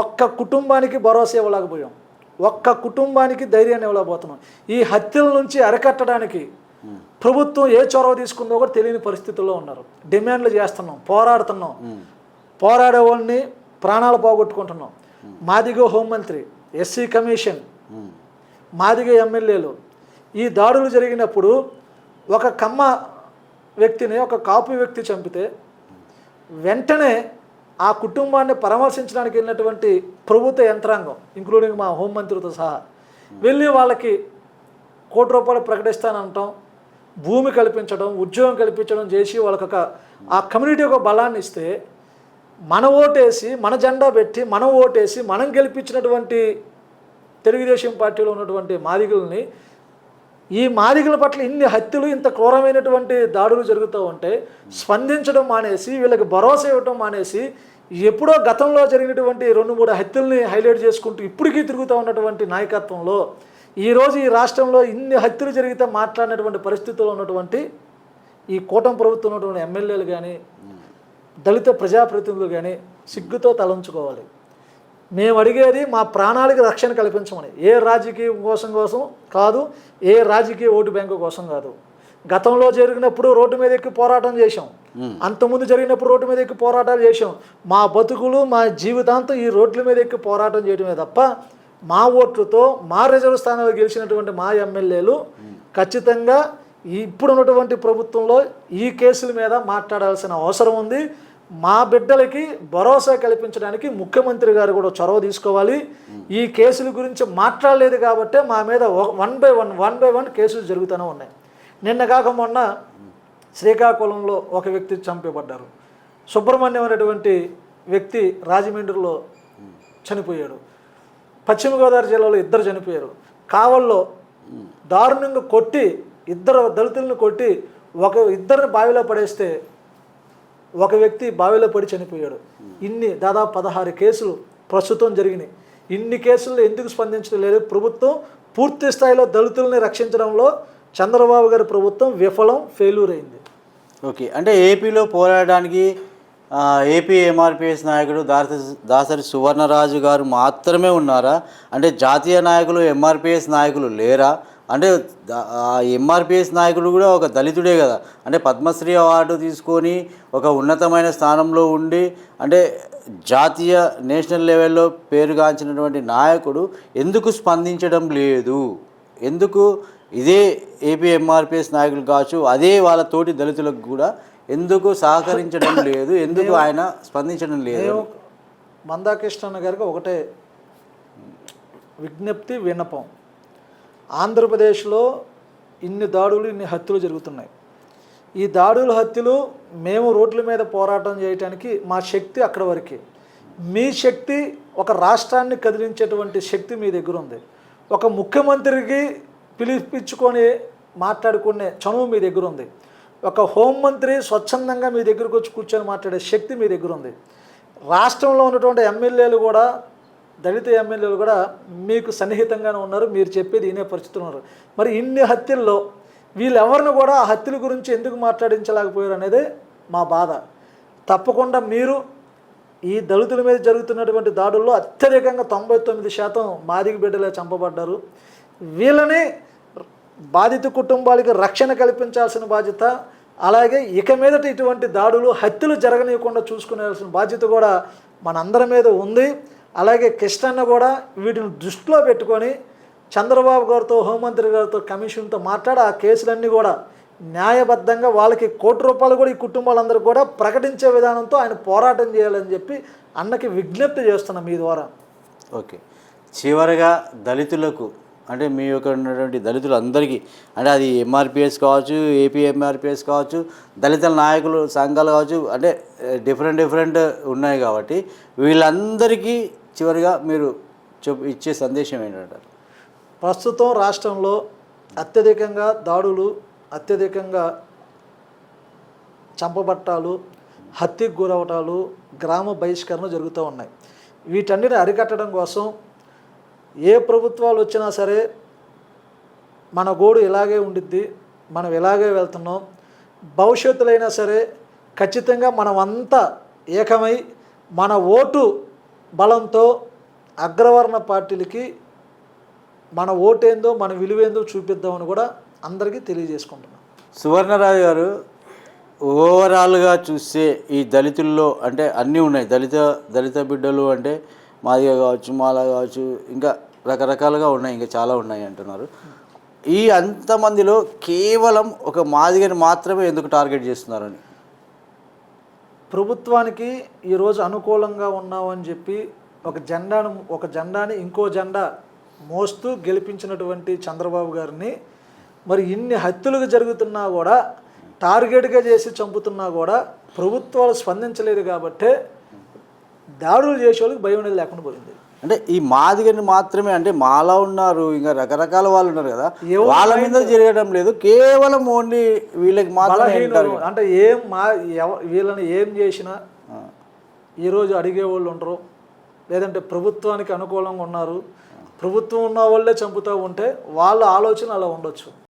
ఒక్క కుటుంబానికి భరోసా ఇవ్వలేకపోయాం, ఒక్క కుటుంబానికి ధైర్యాన్ని ఇవ్వలేకపోతున్నాం. ఈ హత్యల నుంచి అరికట్టడానికి ప్రభుత్వం ఏ చొరవ తీసుకుందో కూడా తెలియని పరిస్థితుల్లో ఉన్నారు. డిమాండ్లు చేస్తున్నాం, పోరాడుతున్నాం, పోరాడే వాళ్ళని ప్రాణాలు పోగొట్టుకుంటున్నాం. మాదిగ హోంమంత్రి, ఎస్సీ కమిషన్, మాదిగ ఎమ్మెల్యేలు ఈ దాడులు జరిగినప్పుడు ఒక కమ్మ వ్యక్తిని ఒక కాపు వ్యక్తి చంపితే వెంటనే ఆ కుటుంబాన్ని పరామర్శించడానికి వెళ్ళినటువంటి ప్రభుత్వ యంత్రాంగం ఇంక్లూడింగ్ మా హోంమంత్రితో సహా వెళ్ళి వాళ్ళకి ₹1 ప్రకటిస్తానంటాం, భూమి కల్పించడం, ఉద్యోగం కల్పించడం చేసి వాళ్ళకి ఆ కమ్యూనిటీ ఒక బలాన్ని ఇస్తే మన ఓటేసి మన జెండా పెట్టి మనం ఓటేసి మనం గెలిపించినటువంటి తెలుగుదేశం పార్టీలో ఉన్నటువంటి మాదిగల్ని, ఈ మాదిగల పట్ల ఇన్ని హత్యలు, ఇంత క్రూరమైనటువంటి దాడులు జరుగుతూ ఉంటే స్పందించడం మానేసి, వీళ్ళకి భరోసా ఇవ్వడం మానేసి, ఎప్పుడో గతంలో జరిగినటువంటి 2-3 హత్యల్ని హైలైట్ చేసుకుంటూ ఇప్పటికీ తిరుగుతూ ఉన్నటువంటి నాయకత్వంలో ఈరోజు ఈ రాష్ట్రంలో ఇన్ని హత్యలు జరిగితే మాట్లాడినటువంటి పరిస్థితుల్లో ఉన్నటువంటి ఈ కూటమి ప్రభుత్వం ఉన్నటువంటి ఎమ్మెల్యేలు కానీ దళిత ప్రజాప్రతినిధులు కానీ సిగ్గుతో తలంచుకోవాలి. మేము అడిగేది మా ప్రాణాలకు రక్షణ కల్పించమని, ఏ రాజకీయం కోసం కాదు, ఏ రాజకీయ ఓటు బ్యాంకు కోసం కాదు. గతంలో జరిగినప్పుడు రోడ్డు మీద ఎక్కి పోరాటం చేశాం, అంతకుముందు జరిగినప్పుడు రోడ్డు మీద ఎక్కి పోరాటాలు చేశాం. మా బతుకులు, మా జీవితాంతం ఈ రోడ్ల మీద ఎక్కి పోరాటం చేయడమే తప్ప మా ఓట్లతో మా రిజర్వ్ స్థానంలో గెలిచినటువంటి మా ఎమ్మెల్యేలు ఖచ్చితంగా ఇప్పుడు ఉన్నటువంటి ప్రభుత్వంలో ఈ కేసుల మీద మాట్లాడాల్సిన అవసరం ఉంది. మా బిడ్డలకి భరోసా కల్పించడానికి ముఖ్యమంత్రి గారు కూడా చొరవ తీసుకోవాలి. ఈ కేసుల గురించి మాట్లాడలేదు కాబట్టే మా మీద వన్ బై వన్ కేసులు జరుగుతూనే ఉన్నాయి. నిన్న కాక మొన్న శ్రీకాకుళంలో ఒక వ్యక్తి చంపబడ్డారు. సుబ్రహ్మణ్యం అనేటువంటి వ్యక్తి రాజమండ్రిలో చనిపోయాడు. పశ్చిమ గోదావరి జిల్లాలో 2 చనిపోయారు. కావల్లో దారుణంగా కొట్టి 2 దళితులను కొట్టి 1 బావిలో పడేస్తే ఒక వ్యక్తి బావిలో పడి చనిపోయాడు. దాదాపు 16 కేసులు ప్రస్తుతం జరిగినాయి. ఇన్ని కేసుల్లో ఎందుకు స్పందించడం లేదు? ప్రభుత్వం పూర్తి స్థాయిలో దళితుల్ని రక్షించడంలో చంద్రబాబు గారి ప్రభుత్వం ఫెయిల్యూర్ అయింది. ఓకే, అంటే ఏపీలో పోరాడడానికి ఏపీ ఎంఆర్పిఎస్ నాయకుడు దాసరి సువర్ణరాజు గారు మాత్రమే ఉన్నారా? అంటే జాతీయ నాయకులు ఎంఆర్పిఎస్ నాయకులు లేరా? అంటే ఎంఆర్పిఎస్ నాయకుడు కూడా ఒక దళితుడే కదా. అంటే పద్మశ్రీ అవార్డు తీసుకొని ఒక ఉన్నతమైన స్థానంలో ఉండి అంటే జాతీయ నేషనల్ లెవెల్లో పేరుగాంచినటువంటి నాయకుడు ఎందుకు స్పందించడం లేదు? ఎందుకు ఇదే ఏపీ ఎంఆర్పిఎస్ నాయకులు కావచ్చు, అదే వాళ్ళ తోటి దళితులకు కూడా ఎందుకు సహకరించడం లేదు? ఎందుకు ఆయన స్పందించడం లేదు? మందాకృష్ణ గారికి ఒకటే విజ్ఞప్తి, విన్నపం. ఆంధ్రప్రదేశ్లో ఇన్ని దాడులు, ఇన్ని హత్యలు జరుగుతున్నాయి. ఈ దాడులు, హత్యలు మేము రోడ్ల మీద పోరాటం చేయడానికి మా శక్తి అక్కడ వరకే. మీ శక్తి ఒక రాష్ట్రాన్ని కదిలించేటువంటి శక్తి మీ దగ్గర ఉంది. ఒక ముఖ్యమంత్రికి పిలిపించుకొని మాట్లాడుకునే చనువు మీ దగ్గర ఉంది. ఒక హోంమంత్రి స్వచ్ఛందంగా మీ దగ్గరకు వచ్చి కూర్చొని మాట్లాడే శక్తి మీ దగ్గర ఉంది. రాష్ట్రంలో ఉన్నటువంటి ఎమ్మెల్యేలు కూడా, దళిత ఎమ్మెల్యేలు కూడా మీకు సన్నిహితంగానే ఉన్నారు. మీరు చెప్పేది వినే పరిస్థితులు ఉన్నారు. మరి ఇన్ని హత్యల్లో వీళ్ళెవరిని కూడా ఆ హత్యల గురించి ఎందుకు మాట్లాడించలేకపోయారు అనేది మా బాధ. తప్పకుండా మీరు ఈ దళితుల మీద జరుగుతున్నటువంటి దాడుల్లో అత్యధికంగా 99% మాదిగ బిడ్డలే చంపబడ్డారు. వీళ్ళని బాధిత కుటుంబాలకి రక్షణ కల్పించాల్సిన బాధ్యత, అలాగే ఇక మీదట ఇటువంటి దాడులు, హత్యలు జరగనీయకుండా చూసుకునేయాల్సిన బాధ్యత కూడా మనందరి మీద ఉంది. అలాగే కృష్ణన్న కూడా వీటిని దృష్టిలో పెట్టుకొని చంద్రబాబు గారితో, హోంమంత్రి గారితో, కమిషన్తో మాట్లాడి ఆ కేసులన్నీ కూడా న్యాయబద్ధంగా వాళ్ళకి ₹1 కోటి కూడా ఈ కుటుంబాలందరూ కూడా ప్రకటించే విధానంతో ఆయన పోరాటం చేయాలని చెప్పి అన్నకి విజ్ఞప్తి చేస్తున్నాం మీ ద్వారా. ఓకే, చివరగా దళితులకు అంటే మీ యొక్క ఉన్నటువంటి దళితులందరికీ, అంటే అది ఎంఆర్పిఎస్ కావచ్చు, ఏపీ ఎంఆర్పిఎస్ కావచ్చు, దళిత నాయకులు సంఘాలు కావచ్చు, అంటే డిఫరెంట్ ఉన్నాయి కాబట్టి వీళ్ళందరికీ చివరిగా మీరు ఇచ్చే సందేశం ఏంటంటారు? ప్రస్తుతం రాష్ట్రంలో అత్యధికంగా దాడులు, అత్యధికంగా చంపబట్టాలు, హత్యకు గురవటాలు, గ్రామ బహిష్కరణ జరుగుతూ ఉన్నాయి. వీటన్నిటిని అరికట్టడం కోసం ఏ ప్రభుత్వాలు వచ్చినా సరే మన గోడు ఇలాగే ఉండిద్ది, మనం ఇలాగే వెళ్తున్నాం. భవిష్యత్తులో అయినా సరే ఖచ్చితంగా మనమంతా ఏకమై మన ఓటు బలంతో అగ్రవర్ణ పార్టీలకి మన ఓటేందో, మన విలువేందో చూపిద్దామని కూడా అందరికీ తెలియజేసుకుంటున్నాం. సువర్ణరాజు గారు, ఓవరాల్గా చూస్తే ఈ దళితుల్లో అంటే అన్నీ ఉన్నాయి. దళిత బిడ్డలు అంటే మాదిగ కావచ్చు, మాల కావచ్చు, ఇంకా రకరకాలుగా ఉన్నాయి, ఇంకా చాలా ఉన్నాయి అంటున్నారు. ఈ అంతమందిలో కేవలం ఒక మాదిగని మాత్రమే ఎందుకు టార్గెట్ చేస్తున్నారని? ప్రభుత్వానికి ఈరోజు అనుకూలంగా ఉన్నామని చెప్పి ఒక జెండాని ఇంకో జెండా మోస్తూ గెలిపించినటువంటి చంద్రబాబు గారిని మరి ఇన్ని హత్యలు జరుగుతున్నా కూడా, టార్గెట్గా చేసి చంపుతున్నా కూడా ప్రభుత్వాలు స్పందించలేదు కాబట్టే దాడులు చేసే వాళ్ళకి భయం అనేది లేకుండా పోయింది. అంటే ఈ మాదిగని మాత్రమే, అంటే మాలా ఉన్నారు, ఇంకా రకరకాల వాళ్ళు ఉన్నారు కదా, వాళ్ళ మీద జరగడం లేదు, కేవలం ఓన్లీ వీళ్ళకి మాత్రమే. అంటే వీళ్ళని ఏం చేసినా ఈరోజు అడిగేవాళ్ళు ఉండరు, లేదంటే ప్రభుత్వానికి అనుకూలంగా ఉన్నారు, ప్రభుత్వం ఉన్న వాళ్ళే చంపుతూ ఉంటే వాళ్ళ ఆలోచన అలా ఉండొచ్చు.